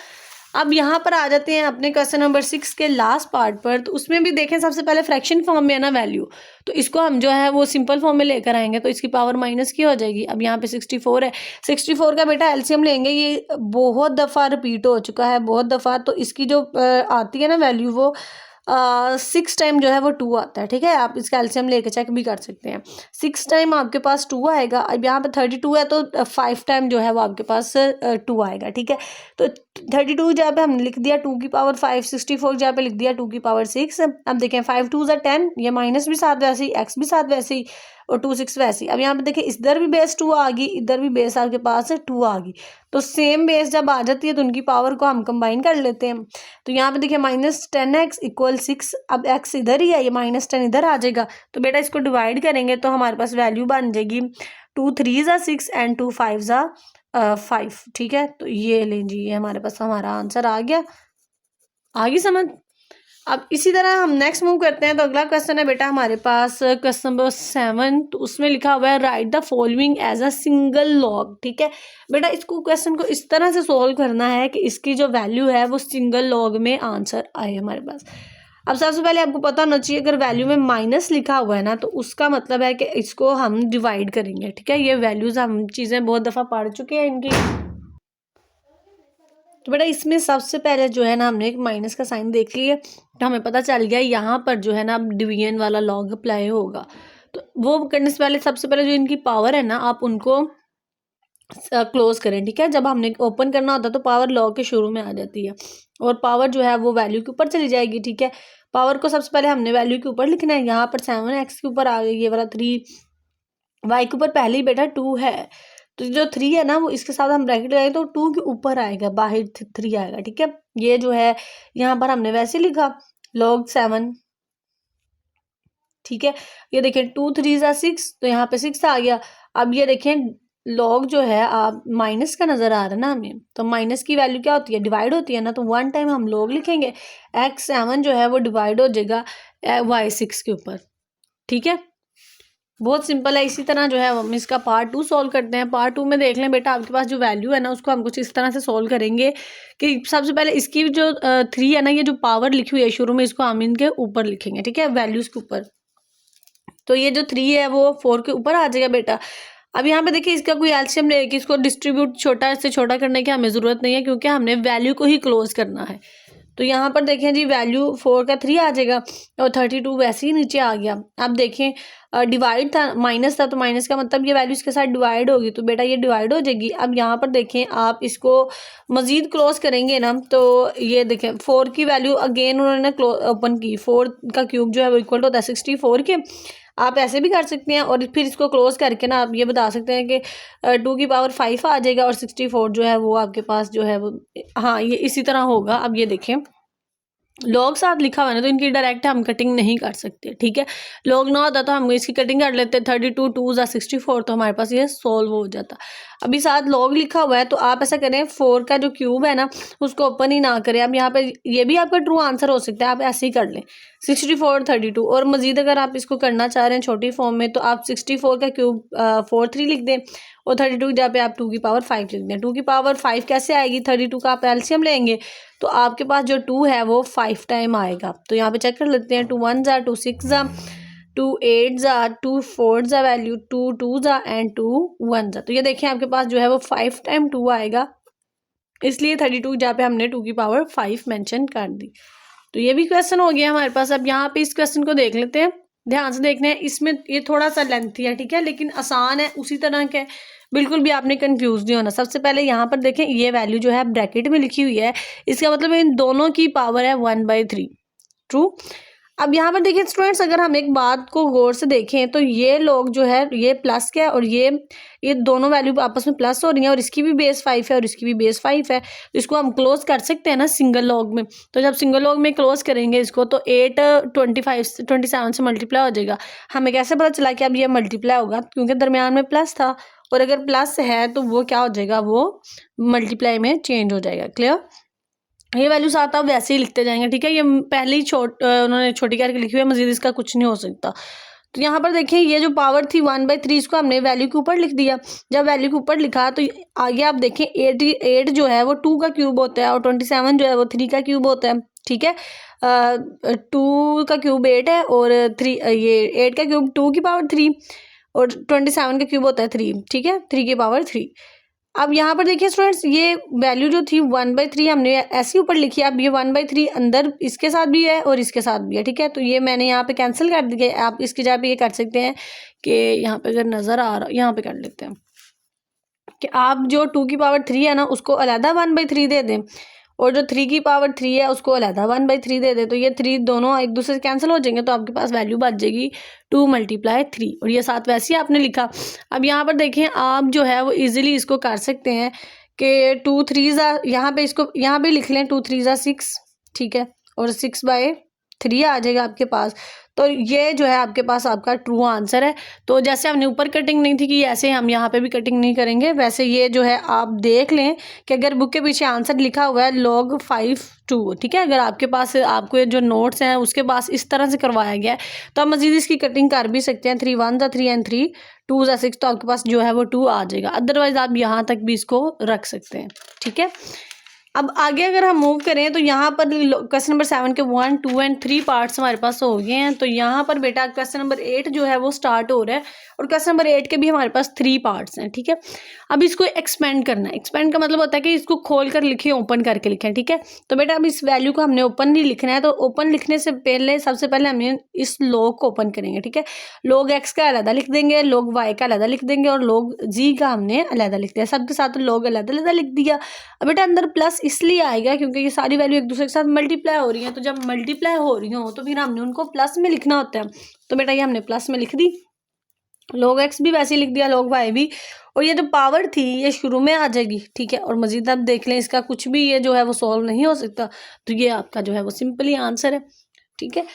अब यहाँ पर आ जाते हैं अपने क्वेश्चन नंबर 6 के लास्ट पार्ट पर। तो उसमें भी देखें सबसे पहले फ्रैक्शन फॉर्म में है ना वैल्यू, तो इसको हम जो है वो सिंपल फॉर्म में लेकर आएंगे, तो इसकी पावर माइनस की हो जाएगी। अब यहाँ पे 64 है, 64 का बेटा एलसीएम लेंगे, ये बहुत दफ़ा रिपीट हो चुका है, बहुत दफ़ा। तो इसकी जो आती है ना वैल्यू वो 6 टाइम जो है वो 2 आता है, ठीक है। आप इसका एलसीएम लेके चेक भी कर सकते हैं। 6 टाइम आपके पास 2 आएगा। अब यहाँ पे 32 है, तो 5 टाइम जो है वो आपके पास 2 आएगा, ठीक है। तो 32 जहाँ पे हमने लिख दिया 2 की पावर 5, 64 जहाँ पे लिख दिया 2 की पावर 6। अब देखें 5 2 = 10, ये माइनस भी साथ वैसे ही, एक्स भी साथ वैसे ही, और 2 6 वैसे ही। अब यहाँ पे देखें इधर भी बेस 2 आ गई, इधर भी बेस आपके पास 2 आ गई। तो सेम बेस जब आ जाती है तो उनकी पावर को हम कंबाइन कर लेते हैं। तो यहाँ पे देखिए -10x = 6। अब x इधर ही है, ये -10 इधर आ जाएगा। तो बेटा इसको डिवाइड करेंगे तो हमारे पास वैल्यू बन जाएगी 2 3 = 6 एंड 2 5 = 5, ठीक है। तो ये लें जी, ये हमारे पास हमारा आंसर आ गया, आ गई समझ। अब इसी तरह हम नेक्स्ट मूव करते हैं। तो अगला क्वेश्चन है बेटा हमारे पास क्वेश्चन नंबर 7। तो उसमें लिखा हुआ है write the following as a single log, ठीक है। बेटा इसको क्वेश्चन को इस तरह से सोल्व करना है कि इसकी जो वैल्यू है वो सिंगल लॉग में आंसर आए हमारे पास। अब सबसे पहले आपको पता होना चाहिए अगर वैल्यू में माइनस लिखा हुआ है ना, तो उसका मतलब है कि इसको हम डिवाइड करेंगे, ठीक है। ये वैल्यूज हम चीज़ें बहुत दफ़ा पढ़ चुके हैं इनकी। तो बेटा इसमें सबसे पहले जो है ना हमने एक माइनस का साइन देख लिया, तो हमें पता चल गया यहाँ पर जो है ना अब डिवीजन वाला लॉग अप्लाई होगा। तो वो करने से पहले सबसे पहले जो इनकी पावर है ना आप उनको क्लोज करें, ठीक है। जब हमने ओपन करना होता है तो पावर लॉग के शुरू में आ जाती है और पावर जो है वो वैल्यू के ऊपर चली जाएगी, ठीक है। पावर को सबसे पहले हमने वैल्यू के ऊपर लिखना है। यहाँ पर 7x के ऊपर आ गई, ये वाला 3y के ऊपर पहले ही बेटा 2 है, तो जो 3 है ना वो इसके साथ हम ब्रैकेट लगाएंगे तो 2 के ऊपर आएगा, बाहर 3 आएगा, ठीक है। ये जो है यहाँ पर हमने वैसे लिखा log 7, ठीक है। ये देखें 2 3 6, तो यहाँ पे 6 आ गया। अब ये देखें लॉग जो है आप माइनस का नजर आ रहा है ना हमें, तो माइनस की वैल्यू क्या होती है, डिवाइड होती है ना, तो 1 टाइम हम लॉग लिखेंगे, x7 जो है वो डिवाइड हो जाएगा y6 के ऊपर, ठीक है। बहुत सिंपल है। इसी तरह जो है हम इसका पार्ट 2 सॉल्व करते हैं। पार्ट 2 में देख लें बेटा, आपके पास जो वैल्यू है ना उसको हम कुछ इस तरह से सॉल्व करेंगे कि सबसे पहले इसकी जो 3 है ना, ये जो पावर लिखी हुई है शुरू में, इसको हम इनके ऊपर लिखेंगे, ठीक है, वैल्यूज के ऊपर। तो ये जो 3 है वो 4 के ऊपर आ जाएगा बेटा। अब यहाँ पे देखिए इसका कोई एलसीएम लेके इसको डिस्ट्रीब्यूट छोटा से छोटा करने की हमें ज़रूरत नहीं है, क्योंकि हमने वैल्यू को ही क्लोज करना है। तो यहाँ पर देखें जी वैल्यू 4 का 3 आ जाएगा और 32 वैसे ही नीचे आ गया। अब देखें डिवाइड था, माइनस था, तो माइनस का मतलब ये वैल्यू इसके साथ डिवाइड होगी, तो बेटा ये डिवाइड हो जाएगी। अब यहाँ पर देखें आप इसको मज़ीद क्लोज करेंगे ना, तो ये देखें 4 की वैल्यू अगेन उन्होंने ओपन की, 4 का क्यूब जो है वो इक्वल होता है 64 के। आप ऐसे भी कर सकते हैं और फिर इसको क्लोज करके ना आप ये बता सकते हैं कि 2 की पावर 5 आ जाएगा और 64 जो है वो आपके पास जो है वो, हाँ ये इसी तरह होगा। अब ये देखें लॉग साथ लिखा हुआ है ना, तो इनकी डायरेक्ट हम कटिंग नहीं कर सकते, ठीक है। लॉग ना होता तो हम इसकी कटिंग कर लेते, 32 2 64, तो हमारे पास ये सोल्व हो जाता। अभी साथ लॉग लिखा हुआ है, तो आप ऐसा करें 4 का जो क्यूब है ना उसको ओपन ही ना करें। अब यहाँ पे ये भी आपका ट्रू आंसर हो सकता है, आप ऐसे ही कर लें 64 32। और मजीद अगर आप इसको करना चाह रहे हैं छोटी फॉर्म में, तो आप 64 का क्यूब 4 3 लिख दें और 32 जहाँ पे आप 2 की पावर 5 लिख दें। 2 की पावर 5 कैसे आएगी, 32 का आप एलसीएम लेंगे तो आपके पास जो 2 है वो 5 टाइम आएगा। तो यहाँ पे चेक कर लेते हैं, 2 1 जा, 2 6 जा, 2 8 जा, 2 4 जा वैल्यू, 2 2 जा एंड 2 1 जा। तो ये देखें आपके पास जो है वो 5 टाइम 2 आएगा, इसलिए 32 जहाँ पे हमने 2 की पावर 5 मेंशन कर दी। तो ये भी क्वेश्चन हो गया हमारे पास। अब यहाँ पे इस क्वेश्चन को देख लेते हैं, ध्यान से देखना है। इसमें ये थोड़ा सा लेंथी है, ठीक है, लेकिन आसान है उसी तरह के, बिल्कुल भी आपने कंफ्यूज नहीं होना। सबसे पहले यहाँ पर देखें ये वैल्यू जो है ब्रैकेट में लिखी हुई है, इसका मतलब इन दोनों की पावर है 1/3, ट्रू। अब यहाँ पर देखिए स्टूडेंट्स, अगर हम एक बात को गौर से देखें तो ये लोग जो है ये प्लस क्या है और ये दोनों वैल्यू आपस में प्लस हो रही हैं और इसकी भी बेस 5 है और इसकी भी बेस 5 है, तो इसको हम क्लोज कर सकते हैं ना सिंगल लॉग में। तो जब सिंगल लॉग में क्लोज करेंगे इसको तो 8 27 से मल्टीप्लाई हो जाएगा। हमें कैसे पता चला कि अब ये मल्टीप्लाई होगा, क्योंकि दरमियान में प्लस था और अगर प्लस है तो वो क्या हो जाएगा, वो मल्टीप्लाई में चेंज हो जाएगा। क्लियर। ये वैल्यू साथ आप वैसे ही लिखते जाएंगे, ठीक है। ये पहले ही उन्होंने छोटी करके लिखी हुई है, मजीद इसका कुछ नहीं हो सकता। तो यहाँ पर देखिए ये जो पावर थी 1/3 इसको हमने वैल्यू के ऊपर लिख दिया। जब वैल्यू के ऊपर लिखा तो आगे आप देखें 8 जो है वो 2 का क्यूब होता है और 27 जो है वो 3 का क्यूब होता है, ठीक है। 2 का क्यूब 8 है और 3 ये 8 का क्यूब 2 की पावर 3 और 27 का क्यूब होता है 3, ठीक है, 3 की पावर 3। अब यहाँ पर देखिए स्टूडेंट्स ये वैल्यू जो थी 1/3 हमने ऐसे ऊपर लिखी है। अब ये 1/3 अंदर इसके साथ भी है और इसके साथ भी है, ठीक है। तो ये मैंने यहाँ पे कैंसिल कर दिया। आप इसकी जगह पे ये कर सकते हैं कि यहाँ पे अगर नज़र आ रहा, यहाँ पे कर लेते हैं कि आप जो 2 की पावर 3 है ना उसको अलहदा 1/3 दे दें और जो 3 की पावर 3 है उसको अलहदा 1/3 दे दें, तो ये 3 दोनों एक दूसरे से कैंसिल हो जाएंगे, तो आपके पास वैल्यू बच जाएगी 2 × 3 और ये साथ वैसे ही आपने लिखा। अब यहाँ पर देखें आप जो है वो इजीली इसको कर सकते हैं कि 2 3 यहाँ पे इसको यहाँ पे लिख लें 2 3 6, ठीक है, और 6/3 आ जाएगा आपके पास। तो ये जो है आपके पास आपका ट्रू आंसर है। तो जैसे हमने ऊपर कटिंग नहीं थी कि ऐसे हम यहाँ पे भी कटिंग नहीं करेंगे, वैसे ये जो है आप देख लें कि अगर बुक के पीछे आंसर लिखा हुआ है log 5 2, ठीक है, अगर आपके पास आपको जो नोट्स हैं उसके पास इस तरह से करवाया गया है तो आप मजीद इसकी कटिंग कर भी सकते हैं। 3 1 3 एंड 3 2 6, तो आपके पास जो है वो 2 आ जाएगा। अदरवाइज आप यहाँ तक भी इसको रख सकते हैं, ठीक है। अब आगे अगर हम मूव करें तो यहाँ पर क्वेश्चन नंबर 7 के 1, 2 एंड 3 पार्ट्स हमारे पास हो गए हैं। तो यहाँ पर बेटा क्वेश्चन नंबर 8 जो है वो स्टार्ट हो रहा है और क्वेश्चन नंबर 8 के भी हमारे पास 3 पार्ट्स हैं, ठीक है। अब इसको एक्सपेंड करना है। एक्सपेंड का मतलब होता है कि इसको खोल कर लिखें, ओपन करके लिखें, ठीक है। तो बेटा अब इस वैल्यू को हमने ओपन नहीं लिखना है, तो ओपन लिखने से पहले सबसे पहले हमने इस लॉग को ओपन करेंगे, ठीक है। log x का अलग लिख देंगे, log y का अलग लिख देंगे और log g का हमने अलग लिख दिया। सबके साथ log अलग अलग लिख दिया। अब बेटा अंदर प्लस इसलिए आएगा क्योंकि ये सारी वैल्यू एक दूसरे के साथ मल्टीप्लाई हो रही है, तो जब मल्टीप्लाई हो रही हो तो फिर हमने उनको प्लस में लिखना होता है। तो बेटा ये हमने प्लस में लिख दी, log x भी वैसे ही लिख दिया, log y भी। और ये जो पावर थी ये शुरू में आ जाएगी, ठीक है। और मजीद आप देख लें इसका कुछ भी ये जो है वो सॉल्व नहीं हो सकता, तो ये आपका जो है वो सिंपली आंसर है, ठीक है।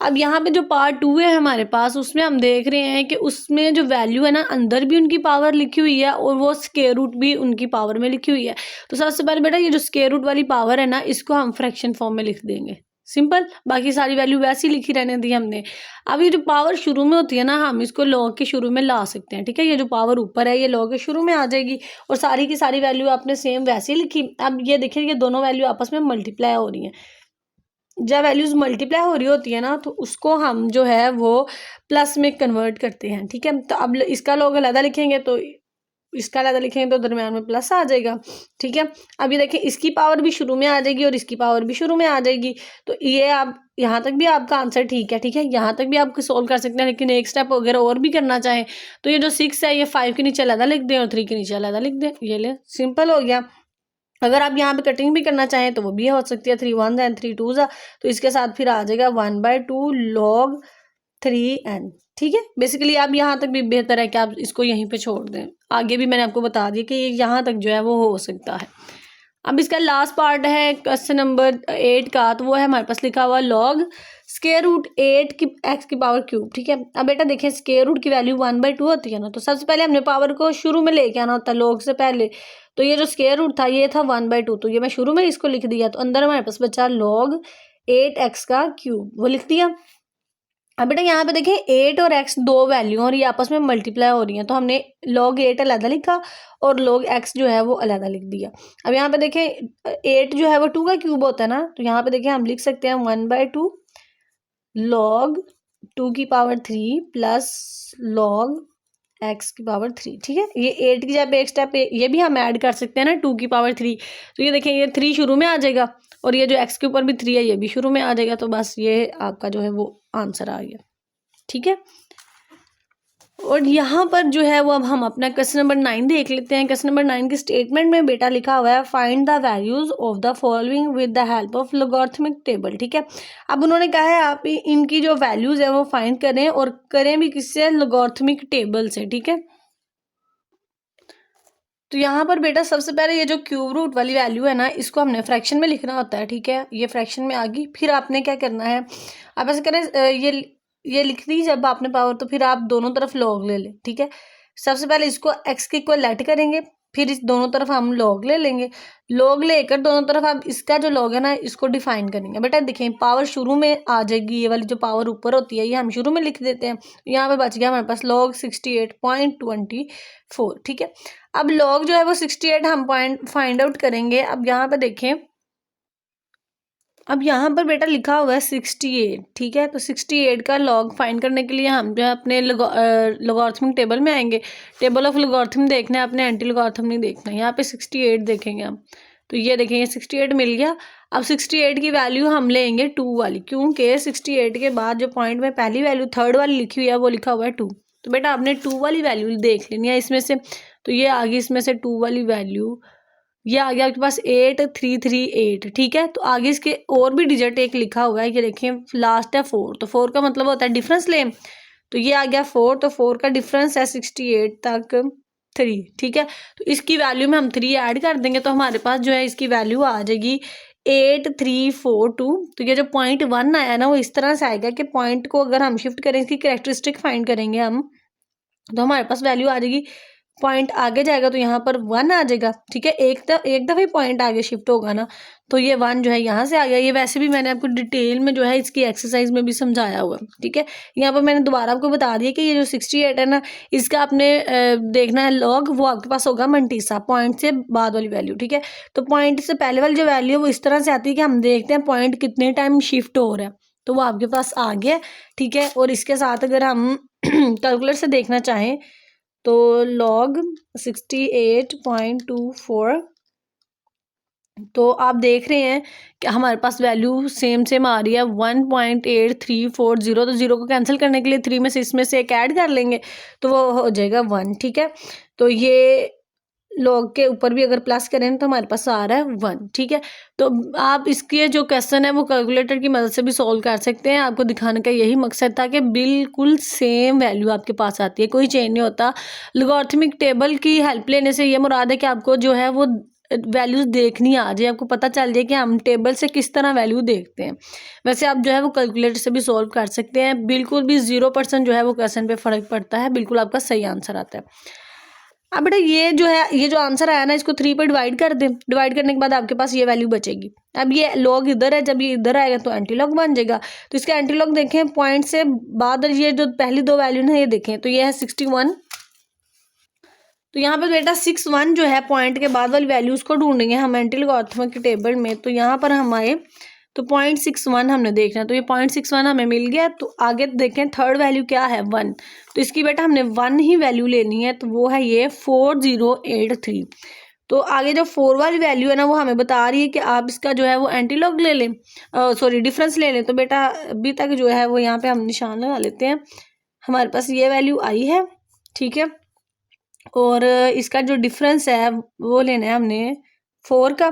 अब यहाँ पे जो पार्ट 2 है हमारे पास, उसमें हम देख रहे हैं कि उसमें जो वैल्यू है ना, अंदर भी उनकी पावर लिखी हुई है और वो स्क्वायर रूट भी उनकी पावर में लिखी हुई है। तो सबसे पहले बेटा ये जो स्क्वायर रूट वाली पावर है ना, इसको हम फ्रैक्शन फॉर्म में लिख देंगे, सिंपल। बाकी सारी वैल्यू वैसी लिखी रहने दी हमने। अब ये जो पावर शुरू में होती है ना, हम इसको लॉग के शुरू में ला सकते हैं, ठीक है। ये जो पावर ऊपर है ये लॉग के शुरू में आ जाएगी और सारी की सारी वैल्यू आपने सेम वैसे ही लिखी। अब ये देखिए ये दोनों वैल्यू आपस में मल्टीप्लाई हो रही हैं। जब वैल्यूज मल्टीप्लाई हो रही होती है ना, तो उसको हम जो है वो प्लस में कन्वर्ट करते हैं, ठीक है। तो अब इसका लॉग अलग लिखेंगे तो इसका अलग लिखेंगे तो दरम्यान में प्लस आ जाएगा, ठीक है। अब ये देखिए इसकी पावर भी शुरू में आ जाएगी और इसकी पावर भी शुरू में आ जाएगी। तो ये आप यहाँ तक भी आपका आंसर ठीक है, ठीक है। यहाँ तक भी आप सोल्व कर सकते हैं, लेकिन एक स्टेप वगैरह और भी करना चाहें तो ये जो 6 है ये 5 के नीचे अलग लिख दें और 3 के नीचे अलग लिख दें, ये ले सिंपल हो गया। अगर आप यहाँ पे कटिंग भी करना चाहें तो वो भी हो सकती है, 3 1 एंड 3 2 तो इसके साथ फिर आ जाएगा 1/2 log 3n, ठीक है। बेसिकली आप यहाँ तक भी बेहतर है कि आप इसको यहीं पे छोड़ दें। आगे भी मैंने आपको बता दिया कि ये यहाँ तक जो है वो हो सकता है। अब इसका लास्ट पार्ट है क्वेश्चन नंबर 8 का, तो वो है हमारे पास लिखा हुआ log स्क्वायर रूट 8 की x की पावर क्यूब, ठीक है। अब बेटा देखें स्क्वायर रूट की वैल्यू 1/2 होती है ना, तो सबसे पहले हमने पावर को शुरू में लेके आना होता है log से पहले। तो ये जो स्क्वायर रूट था ये था 1/2, तो ये मैं शुरू में इसको लिख दिया। तो अंदर हमारे पास बचा log 8x का क्यूब, वो लिख दिया। अब बेटा यहाँ पे देखें 8 और x दो वैल्यू और ये आपस में मल्टीप्लाई हो रही हैं, तो हमने log 8 अलग लिखा और log x जो है वो अलग लिख दिया। अब यहाँ पे देखें 8 जो है वो 2 का क्यूब होता है ना, तो यहाँ पे देखें हम लिख सकते हैं 1/2 log 2 की पावर 3 प्लस log x की पावर 3, ठीक है। ये 8 की जगह एक स्टेप ये भी हम ऐड कर सकते हैं ना 2 की पावर 3, तो ये देखें ये 3 शुरू में आ जाएगा और ये जो x के ऊपर भी 3 है ये भी शुरू में आ जाएगा। तो बस ये आपका जो है वो आंसर आ गया, ठीक है। और यहाँ पर जो है वो अब हम अपना क्वेश्चन नंबर 9 देख लेते हैं। क्वेश्चन नंबर 9 की स्टेटमेंट में बेटा लिखा हुआ है find the values of the following with the help of logarithmic table, ठीक है। अब उन्होंने कहा है आप इनकी जो वैल्यूज है वो फाइंड करें और करें भी किससे, लॉगरिथमिक टेबल से, ठीक है। तो यहाँ पर बेटा सबसे पहले ये जो क्यूब रूट वाली वैल्यू है ना, इसको हमने फ्रैक्शन में लिखना होता है, ठीक है। ये फ्रैक्शन में आ गई। फिर आपने क्या करना है, आप ऐसे करें ये लिख दी जब आपने पावर, तो फिर आप दोनों तरफ लॉग ले लें, ठीक है। सबसे पहले इसको x के इक्वल लेट करेंगे, फिर इस दोनों तरफ हम लॉग ले लेंगे। लॉग लेकर दोनों तरफ आप इसका जो लॉग है ना इसको डिफाइन करेंगे। बेटा देखें पावर शुरू में आ जाएगी, ये वाली जो पावर ऊपर होती है ये हम शुरू में लिख देते हैं। यहाँ पे बच गया हमारे पास log 68.24, ठीक है। अब log जो है वो 68 हम पॉइंट फाइंड आउट करेंगे। अब यहाँ पे देखें, अब यहाँ पर बेटा लिखा हुआ है 68, ठीक है। तो 68 का लॉग फाइंड करने के लिए हम जो है अपने लॉगरिथमिक टेबल में आएंगे। टेबल ऑफ लॉगरिथम देखना है, अपने एंटी लॉगरिथम नहीं देखना है। यहाँ पे 68 देखेंगे हम, तो ये देखेंगे 68 मिल गया। अब 68 की वैल्यू हम लेंगे 2 वाली, क्योंकि 68 के बाद जो पॉइंट में पहली वैल्यू थर्ड वाली लिखी हुई है वो लिखा हुआ है 2। तो बेटा आपने 2 वाली वैल्यू देख लेनी है इसमें से। तो ये आ गई इसमें से 2 वाली वैल्यू, ये आ गया आपके पास 8338, ठीक है। तो आगे इसके और भी डिजिट एक लिखा हुआ है, ये देखें लास्ट है 4, तो 4 का मतलब होता है डिफरेंस लें। तो ये आ गया 4, तो 4 का डिफरेंस है 68 तक 3, ठीक है। तो इसकी वैल्यू में हम 3 ऐड कर देंगे तो हमारे पास जो है इसकी वैल्यू आ जाएगी 8342। तो ये जो पॉइंट 1 आया ना वो इस तरह से आएगा कि पॉइंट को अगर हम शिफ्ट करें, इसकी कैरेक्टरिस्टिक फाइंड करेंगे हम, तो हमारे पास वैल्यू आ जाएगी पॉइंट आगे जाएगा तो यहाँ पर 1 आ जाएगा, ठीक है। एक दफ़े पॉइंट आगे शिफ्ट होगा ना तो ये 1 जो है यहाँ से आ गया। ये वैसे भी मैंने आपको डिटेल में जो है इसकी एक्सरसाइज में भी समझाया हुआ, ठीक है। यहाँ पर मैंने दोबारा आपको बता दिया कि ये जो 68 है ना, इसका आपने देखना है लॉग, वो आपके पास होगा मंटीसा, पॉइंट से बाद वाली वैल्यू, ठीक है। तो पॉइंट से पहले वाली जो वैल्यू है वो इस तरह से आती है कि हम देखते हैं पॉइंट कितने टाइम शिफ्ट हो रहा है, तो वो आपके पास आ गया, ठीक है। और इसके साथ अगर हम कैलकुलेटर से देखना चाहें तो log 68.24, तो आप देख रहे हैं कि हमारे पास वैल्यू सेम आ रही है 1.8340। तो 0 को कैंसिल करने के लिए 3 में से इसमें से एक ऐड कर लेंगे तो वो हो जाएगा 1, ठीक है। तो ये लॉग के ऊपर भी अगर प्लस करें तो हमारे पास आ रहा है 1, ठीक है। तो आप इसके जो क्वेश्चन है वो कैलकुलेटर की मदद से भी सॉल्व कर सकते हैं। आपको दिखाने का यही मकसद था कि बिल्कुल सेम वैल्यू आपके पास आती है, कोई चेंज नहीं होता। लॉगरिथमिक टेबल की हेल्प लेने से ये मुराद है कि आपको जो है वो वैल्यूज देखनी आ जाए, आपको पता चल जाए कि हम टेबल से किस तरह वैल्यू देखते हैं। वैसे आप जो है वो कैलकुलेटर से भी सॉल्व कर सकते हैं, बिल्कुल भी 0% जो है वो क्वेश्चन पे फ़र्क पड़ता है, बिल्कुल आपका सही आंसर आता है। अब बेटा ये जो है, ये जो आंसर आया ना, इसको 3 पे डिवाइड कर दें। डिवाइड करने के बाद आपके पास ये वैल्यू बचेगी। अब ये लॉग इधर है, जब ये इधर आएगा तो एंटी लॉग बन जाएगा। तो इसका एंटी लॉग देखें, पॉइंट से बाद ये जो पहली 2 वैल्यू ना, ये देखें तो ये है 61। तो यहाँ पे बेटा 61 जो है पॉइंट के बाद वाली वैल्यू उसको ढूंढेंगे हम एंटी लॉगरिथमिक की टेबल में। तो यहाँ पर हम आए तो 0.61 हमने देखना, तो ये 0.61 हमें मिल गया। तो आगे देखें थर्ड वैल्यू क्या है, 1। तो इसकी बेटा हमने 1 ही वैल्यू लेनी है, तो वो है ये 4083। तो आगे जो 4 वाली वैल्यू है ना, वो हमें बता रही है कि आप इसका जो है वो एंटीलॉग ले लें, सॉरी डिफरेंस ले लें। तो बेटा अभी तक जो है वो यहाँ पे हम निशान लगा लेते हैं। हमारे पास ये वैल्यू आई है, ठीक है। और इसका जो डिफरेंस है वो लेना है हमने 4 का।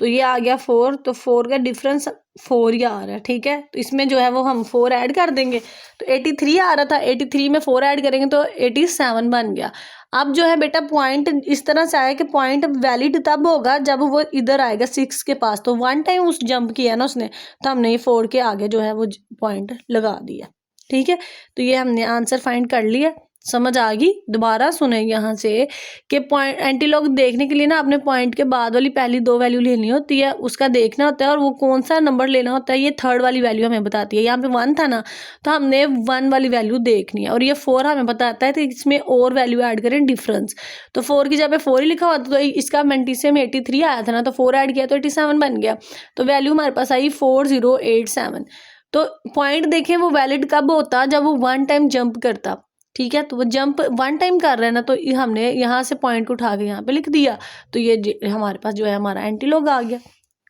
तो ये आ गया 4, तो 4 का डिफरेंस 4 ही आ रहा है, ठीक है। तो इसमें जो है वो हम 4 ऐड कर देंगे, तो 83 आ रहा था, 83 में 4 ऐड करेंगे तो 87 बन गया। अब जो है बेटा पॉइंट इस तरह से आया कि पॉइंट वैलिड तब होगा जब वो इधर आएगा 6 के पास। तो 1 टाइम उस जंप किया ना उसने, तो हमने ये 4 के आगे जो है वो पॉइंट लगा दिया, ठीक है। तो ये हमने आंसर फाइंड कर लिया। समझ आ गई? दोबारा सुने यहाँ से कि पॉइंट एंटीलॉग देखने के लिए ना अपने पॉइंट के बाद वाली पहली 2 वैल्यू लेनी होती है, उसका देखना होता है और वो कौन सा नंबर लेना होता है, ये थर्ड वाली वैल्यू हमें बताती है। यहाँ पे 1 था ना, तो हमने 1 वाली वैल्यू देखनी है, और ये 4 हमें बताता है तो इसमें और वैल्यू ऐड करें डिफरेंस। तो 4 की जगह 4 ही लिखा हुआ था, तो इसका मेंटिसे में 83 आया था ना, तो 4 ऐड किया तो 87 बन गया। तो वैल्यू हमारे पास आई 4087। तो पॉइंट देखें वो वैलिड कब होता, जब वो 1 टाइम जंप करता, ठीक है। तो वो जंप 1 टाइम कर रहे हैं ना, तो हमने यहाँ से पॉइंट को उठा के यहाँ पे लिख दिया, तो ये हमारे पास जो है हमारा एंटीलॉग आ गया।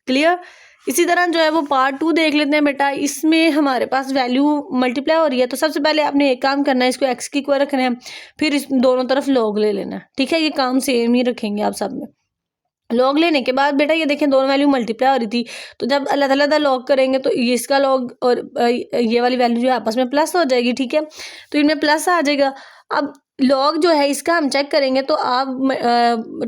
क्लियर? इसी तरह जो है वो पार्ट 2 देख लेते हैं बेटा। इसमें हमारे पास वैल्यू मल्टीप्लाई हो रही है, तो सबसे पहले आपने एक काम करना है, इसको एक्स की इक्वल रखना है, फिर इस दोनों तरफ लॉग ले लेना है, ठीक है। ये काम सेम ही रखेंगे आप सब में। लॉग लेने के बाद बेटा ये देखें दोनों वैल्यू मल्टीप्लाई हो रही थी, तो जब अलग अलग लॉग करेंगे तो ये इसका लॉग और ये वाली वैल्यू जो आपस में प्लस हो जाएगी, ठीक है। तो इनमें प्लस आ जाएगा। अब लॉग जो है इसका हम चेक करेंगे, तो आप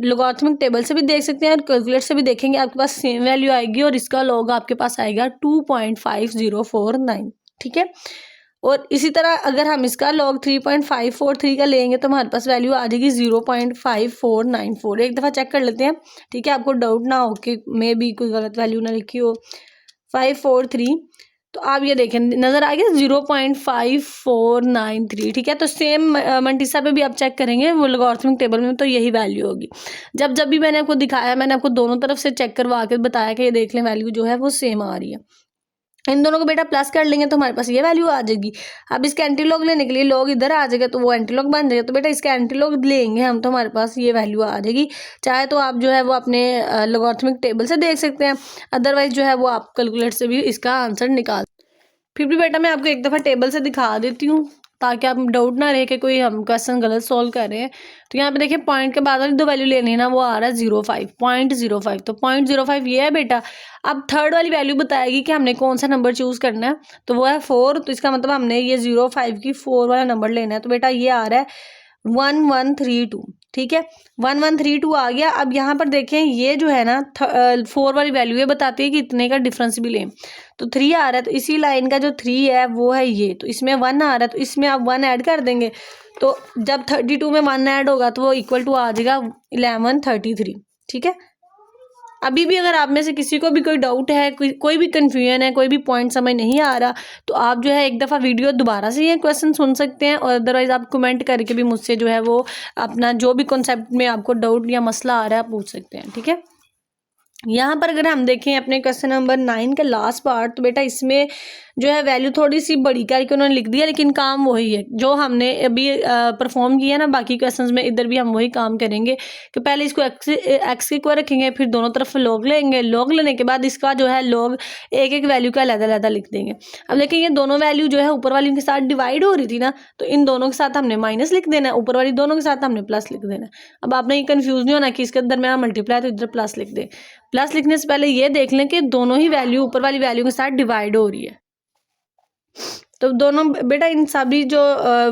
लॉगरिथमिक टेबल से भी देख सकते हैं और कैलकुलेटर से भी देखेंगे, आपके पास सेम वैल्यू आएगी और इसका लॉग आपके पास आएगा 2.5049, ठीक है। और इसी तरह अगर हम इसका लॉग 3.543 का लेंगे तो हमारे पास वैल्यू आ जाएगी 0.5494। एक दफ़ा चेक कर लेते हैं, ठीक है, आपको डाउट ना हो कि मे भी कोई गलत वैल्यू ना लिखी हो। 543, तो आप ये देखें नज़र आ गया 0.5493, ठीक है। तो सेम मंटीसा पे भी आप चेक करेंगे वो लॉगरिथमिक टेबल में, तो यही वैल्यू होगी। जब भी मैंने आपको दिखाया, मैंने आपको दोनों तरफ से चेक करवा के बताया कि ये देख लें वैल्यू जो है वो सेम आ रही है। इन दोनों को बेटा प्लस कर लेंगे तो हमारे पास ये वैल्यू आ जाएगी। अब इसका एंटीलॉग लेने के लिए लॉग इधर आ जाएगा, तो वो एंटीलॉग बन जाएगा। तो बेटा इसका एंटीलॉग लेंगे हम, तो हमारे पास ये वैल्यू आ जाएगी। चाहे तो आप जो है वो अपने लॉगरिथमिक टेबल से देख सकते हैं, अदरवाइज जो है वो आप कैलकुलेटर से भी इसका आंसर निकाल। फिर भी बेटा मैं आपको एक दफ़ा टेबल से दिखा देती हूँ ताकि आप डाउट ना रहे कि कोई हम क्वेश्चन गलत सॉल्व कर रहे हैं। तो यहाँ पे देखिए पॉइंट के बाद वाली 2 वैल्यू लेनी है ना, वो आ रहा है 0.05। तो 0.05 ये है बेटा। अब थर्ड वाली वैल्यू बताएगी कि हमने कौन सा नंबर चूज़ करना है, तो वो है 4। तो इसका मतलब हमने ये 0.5 की 4 वाला नंबर लेना है। तो बेटा ये आ रहा है 1132, ठीक है 1132 आ गया। अब यहाँ पर देखें ये जो है ना 4 वाली वैल्यू ये बताती है कि इतने का डिफरेंस भी लें, तो 3 आ रहा है, तो इसी लाइन का जो 3 है वो है ये, तो इसमें 1 आ रहा है, तो इसमें आप 1 ऐड कर देंगे, तो जब 32 में 1 ऐड होगा तो वो इक्वल टू आ जाएगा 1133, ठीक है। अभी भी अगर आप में से किसी को भी कोई डाउट है, कोई भी कन्फ्यूजन है, कोई भी पॉइंट समझ नहीं आ रहा, तो आप जो है एक दफ़ा वीडियो दोबारा से ये क्वेश्चन सुन सकते हैं, और अदरवाइज़ आप कमेंट करके भी मुझसे जो है वो अपना जो भी कॉन्सेप्ट में आपको डाउट या मसला आ रहा है आप पूछ सकते हैं, ठीक है। यहाँ पर अगर हम देखें अपने क्वेश्चन नंबर 9 का लास्ट पार्ट, तो बेटा इसमें जो है वैल्यू थोड़ी सी बड़ी करके उन्होंने लिख दिया, लेकिन काम वही है जो हमने अभी परफॉर्म किया ना बाकी क्वेश्चंस में, इधर भी हम वही काम करेंगे कि पहले इसको एक्स के इक्वल रखेंगे, फिर दोनों तरफ लॉग लेंगे, लॉग लेने के बाद इसका जो है लॉग एक एक वैल्यू का अलग-अलग लिख देंगे। अब लेकिन ये दोनों वैल्यू जो है ऊपर वाली के साथ डिवाइड हो रही थी ना, तो इन दोनों के साथ हमने माइनस लिख देना है, ऊपर वाली दोनों के साथ हमने प्लस लिख देना है। अब आपने ये कन्फ्यूज नहीं होना कि इसके अंदर मैं मल्टीप्लाई तो इधर प्लस लिख दे। प्लस लिखने से पहले ये देख लें कि दोनों ही वैल्यू ऊपर वाली वैल्यू के साथ डिवाइड हो रही है। तो दोनों बेटा इन सभी जो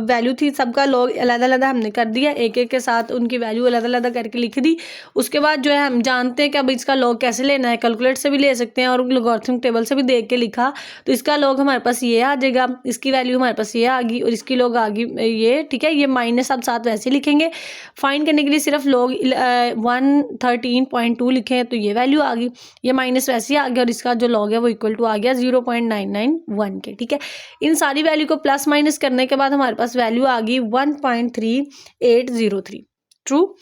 वैल्यू थी सबका लॉग अलग-अलग हमने कर दिया, एक एक के साथ उनकी वैल्यू अलग-अलग करके लिख दी। उसके बाद जो है हम जानते हैं कि अब इसका लॉग कैसे लेना है, कैलकुलेट से भी ले सकते हैं और लॉगरिथमिक टेबल से भी देख के लिखा, तो इसका लॉग हमारे पास ये आ जाएगा, इसकी वैल्यू हमारे पास ये आ गई और इसकी लॉग आ गई ये, ठीक है। ये माइनस आप साथ वैसे लिखेंगे, फाइंड करने के लिए सिर्फ लॉग 113.2 लिखें तो ये वैल्यू आ गई, ये माइनस वैसे ही आ गया और इसका जो लॉग है वो इक्वल टू आ गया 0.991 के, ठीक है। इन सारी वैल्यू को प्लस माइनस करने के बाद हमारे पास वैल्यू आ गई 1.3803, ट्रू।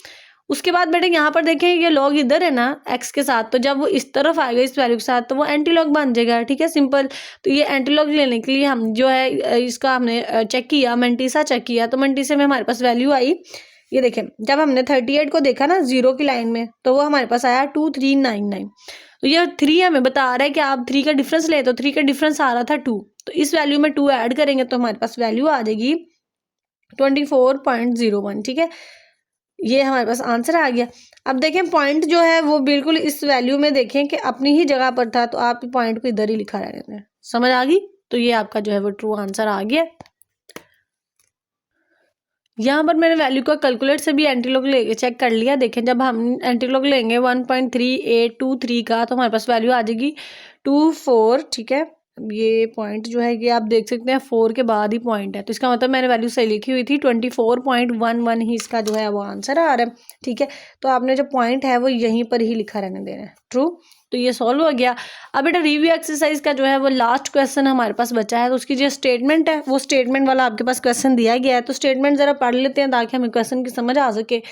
उसके बाद बेटे यहाँ पर देखें ये लॉग इधर है ना एक्स के साथ, तो जब वो इस तरफ आएगा इस वैल्यू के साथ तो वो एंटी लॉग बन जाएगा, ठीक है, सिंपल। तो ये एंटी लॉग लेने के लिए हम जो है इसका हमने चेक किया, मंटीसा चेक किया, तो मंटीसे में हमारे पास वैल्यू आई, ये देखें जब हमने 38 को देखा ना जीरो की लाइन में, तो वो हमारे पास आया 2399। तो ये 3 हमें बता रहा है कि आप 3 का डिफरेंस ले, तो 3 का डिफरेंस आ रहा था 2, तो इस वैल्यू में 2 ऐड करेंगे तो हमारे पास वैल्यू आ जाएगी 24.01, ठीक है। ये हमारे पास आंसर आ गया। अब देखें पॉइंट जो है वो बिल्कुल इस वैल्यू में देखें कि अपनी ही जगह पर था, तो आप पॉइंट को इधर ही लिखा रहने दें, समझ आ गई। तो ये आपका जो है वो ट्रू आंसर आ गया। यहाँ पर मैंने वैल्यू का कैलकुलेट से भी एंटीलॉग लेके चेक कर लिया, देखें जब हम एंटीलॉग लेंगे 1.3823 का तो हमारे पास वैल्यू आ जाएगी 24, ठीक है। ये पॉइंट जो है ये आप देख सकते हैं 4 के बाद ही पॉइंट है, तो इसका मतलब मैंने वैल्यू सही लिखी हुई थी, 24.11 ही इसका जो है वो आंसर आ रहा है, ठीक है। तो आपने जो पॉइंट है वो यहीं पर ही लिखा रहने देना है, ट्रू। तो ये सॉल्व हो गया। अब बेटा रिव्यू एक्सरसाइज का जो है वो लास्ट क्वेश्चन हमारे पास बचा है, तो उसकी जो स्टेटमेंट है वो स्टेटमेंट वाला आपके पास क्वेश्चन दिया गया है, तो स्टेटमेंट जरा पढ़ लेते हैं ताकि हमें क्वेश्चन की समझ आ सके।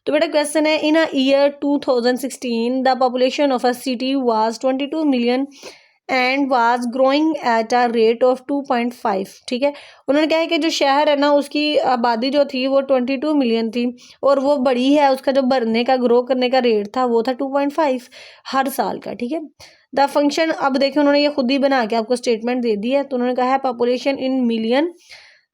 तो बेटा क्वेश्चन है, in a year 2016 the population of a city was 22 million and was growing at a rate of 2.5, ठीक है। उन्होंने कहा है कि जो शहर है ना उसकी आबादी जो थी वो 22 मिलियन थी और वो बड़ी है, उसका जो बढ़ने का ग्रो करने का रेट था वो था 2.5 हर साल का, ठीक है। द फंक्शन, अब देखिए उन्होंने ये खुद ही बना के आपको स्टेटमेंट दे दी है, तो उन्होंने कहा है population in million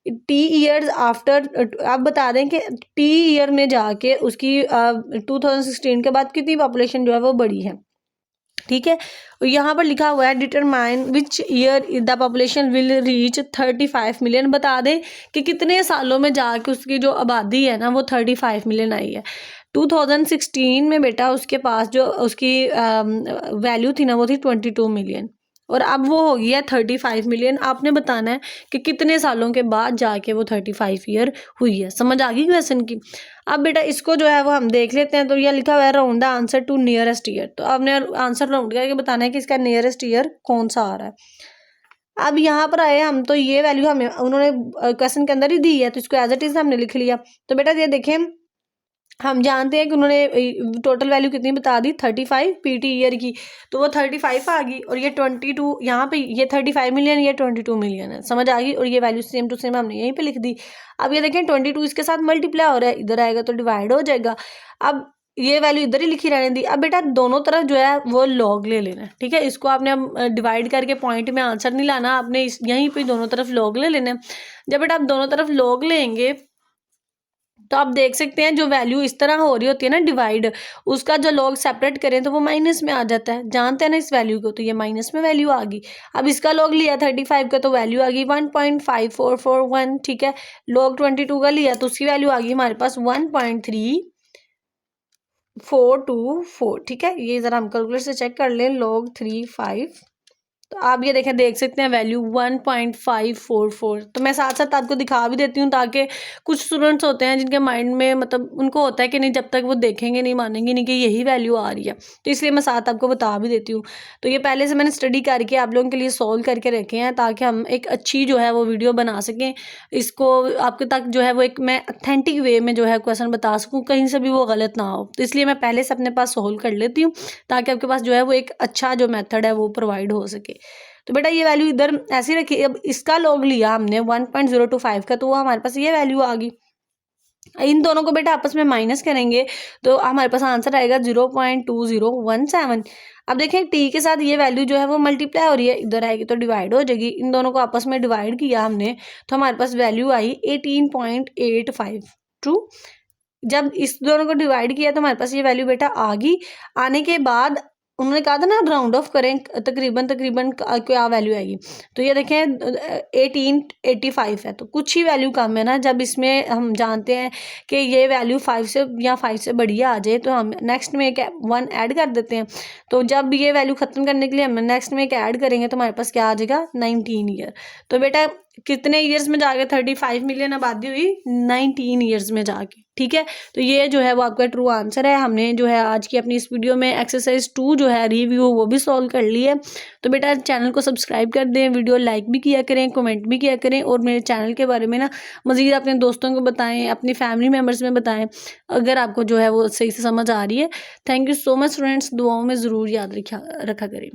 T years after, आप बता दें कि टी ईयर में जाके उसकी 2016 के बाद कितनी पॉपुलेशन जो है वो बड़ी है, ठीक है। यहाँ पर लिखा हुआ है determine which year the population will reach 35 million, बता दें कि कितने सालों में जाके उसकी जो आबादी है ना वो 35 मिलियन आई है। 2016 में बेटा उसके पास जो उसकी वैल्यू थी ना वो थी 22 मिलियन और अब वो हो गया 35 मिलियन। आपने बताना है कि कितने सालों के बाद जाके वो 35 ईयर हुई है। समझ आ गई क्वेश्चन की। अब बेटा इसको जो है वो हम देख लेते हैं। तो यह लिखा हुआ है round the answer to nearest year, तो आपने आंसर राउंड करके बताना है कि इसका नियरेस्ट ईयर कौन सा आ रहा है। अब यहाँ पर आए हम, तो ये वैल्यू हमें उन्होंने क्वेश्चन के अंदर ही दी है, तो इसको एज इट इज हमने लिख लिया। तो बेटा ये देखें, हम जानते हैं कि उन्होंने टोटल वैल्यू कितनी बता दी 35 पीटी ईयर की, तो वो 35 आ गई और ये 22 यहाँ पे ये 35 मिलियन ये 22 मिलियन है। समझ आ गई। और ये वैल्यू सेम टू सेम हमने यहीं पे लिख दी। अब ये देखें 22 इसके साथ मल्टीप्लाई हो रहा है, इधर आएगा तो डिवाइड हो जाएगा। अब ये वैल्यू इधर ही लिखी रहने दी। अब बेटा दोनों तरफ जो है वो लॉग ले लेना है, ठीक है। इसको आपने अब डिवाइड करके पॉइंट में आंसर नहीं लाना, आपने यहीं पर दोनों तरफ लॉग ले लेना है। जब बेटा आप दोनों तरफ लॉग लेंगे तो आप देख सकते हैं जो वैल्यू इस तरह हो रही होती है ना डिवाइड, उसका जो लॉग सेपरेट करें तो वो माइनस में आ जाता है, जानते हैं ना इस वैल्यू को, तो ये माइनस में वैल्यू आ गई। अब इसका लॉग लिया 35 का तो वैल्यू आ गई 1.5441, ठीक है। लॉग 22 का लिया तो उसकी वैल्यू आ गई हमारे पास 1.3424, ठीक है। ये ज़रा हम कैलकुलेटर से चेक कर लें, log 35, तो आप ये देख सकते हैं वैल्यू 1.544। तो मैं साथ साथ आपको दिखा भी देती हूँ ताकि कुछ स्टूडेंट्स होते हैं जिनके माइंड में मतलब उनको होता है कि नहीं, जब तक वो देखेंगे नहीं मानेंगे नहीं कि यही वैल्यू आ रही है, तो इसलिए मैं साथ आपको बता भी देती हूँ। तो ये पहले से मैंने स्टडी करके आप लोगों के लिए सॉल्व करके रखे हैं ताकि हम एक अच्छी जो है वो वीडियो बना सकें, इसको आपके तक जो है वो एक मैं अथेंटिक वे में जो है क्वेश्चन बता सकूँ, कहीं से भी वो गलत ना हो। तो इसलिए मैं पहले से अपने पास सॉल्व कर लेती हूँ ताकि आपके पास जो है वो एक अच्छा जो मेथड है वो प्रोवाइड हो सके। तो बेटा ये वैल्यू इधर ऐसी रखी, अब इसका लॉग लिया हमने 1.025 का, तो वो हमारे पास ये वैल्यू आ गई। इन दोनों को बेटा आपस में माइनस करेंगे तो हमारे पास आंसर आएगा 0.2017। अब देखें टी के साथ ये वैल्यू जो है वो मल्टीप्लाई हो रही है, इधर आएगी तो डिवाइड हो जाएगी। इन दोनों को आपस में डिवाइड किया हमने तो हमारे पास वैल्यू आई 18.85। ट्रू। जब इस दोनों को डिवाइड किया तो हमारे पास ये वैल्यू बेटा आ गई। आने के बाद उन्होंने कहा था ना राउंड ऑफ करें, तकरीबन क्या वैल्यू आएगी, तो ये देखें 1885 है, तो कुछ ही वैल्यू कम है ना। जब इसमें हम जानते हैं कि ये वैल्यू 5 से या 5 से बढ़िया आ जाए तो हम नेक्स्ट में एक 1 ऐड कर देते हैं। तो जब ये वैल्यू ख़त्म करने के लिए हम नेक्स्ट में एक ऐड करेंगे तो हमारे पास क्या आ जाएगा 19 ईयर। तो बेटा कितने ईयर्स में जाके 35 मिलियन आबादी हुई 19 ईयर्स में जाके, ठीक है। तो ये जो है वो आपका ट्रू आंसर है। हमने जो है आज की अपनी इस वीडियो में एक्सरसाइज 2 जो है रिव्यू वो भी सॉल्व कर ली है। तो बेटा चैनल को सब्सक्राइब कर दें, वीडियो लाइक भी किया करें, कमेंट भी किया करें, और मेरे चैनल के बारे में ना मज़ीद अपने दोस्तों को बताएं, अपनी फैमिली मेम्बर्स में बताएं अगर आपको जो है वो सही से समझ आ रही है। Thank you so much friends, दुआओं में ज़रूर याद रखा करें।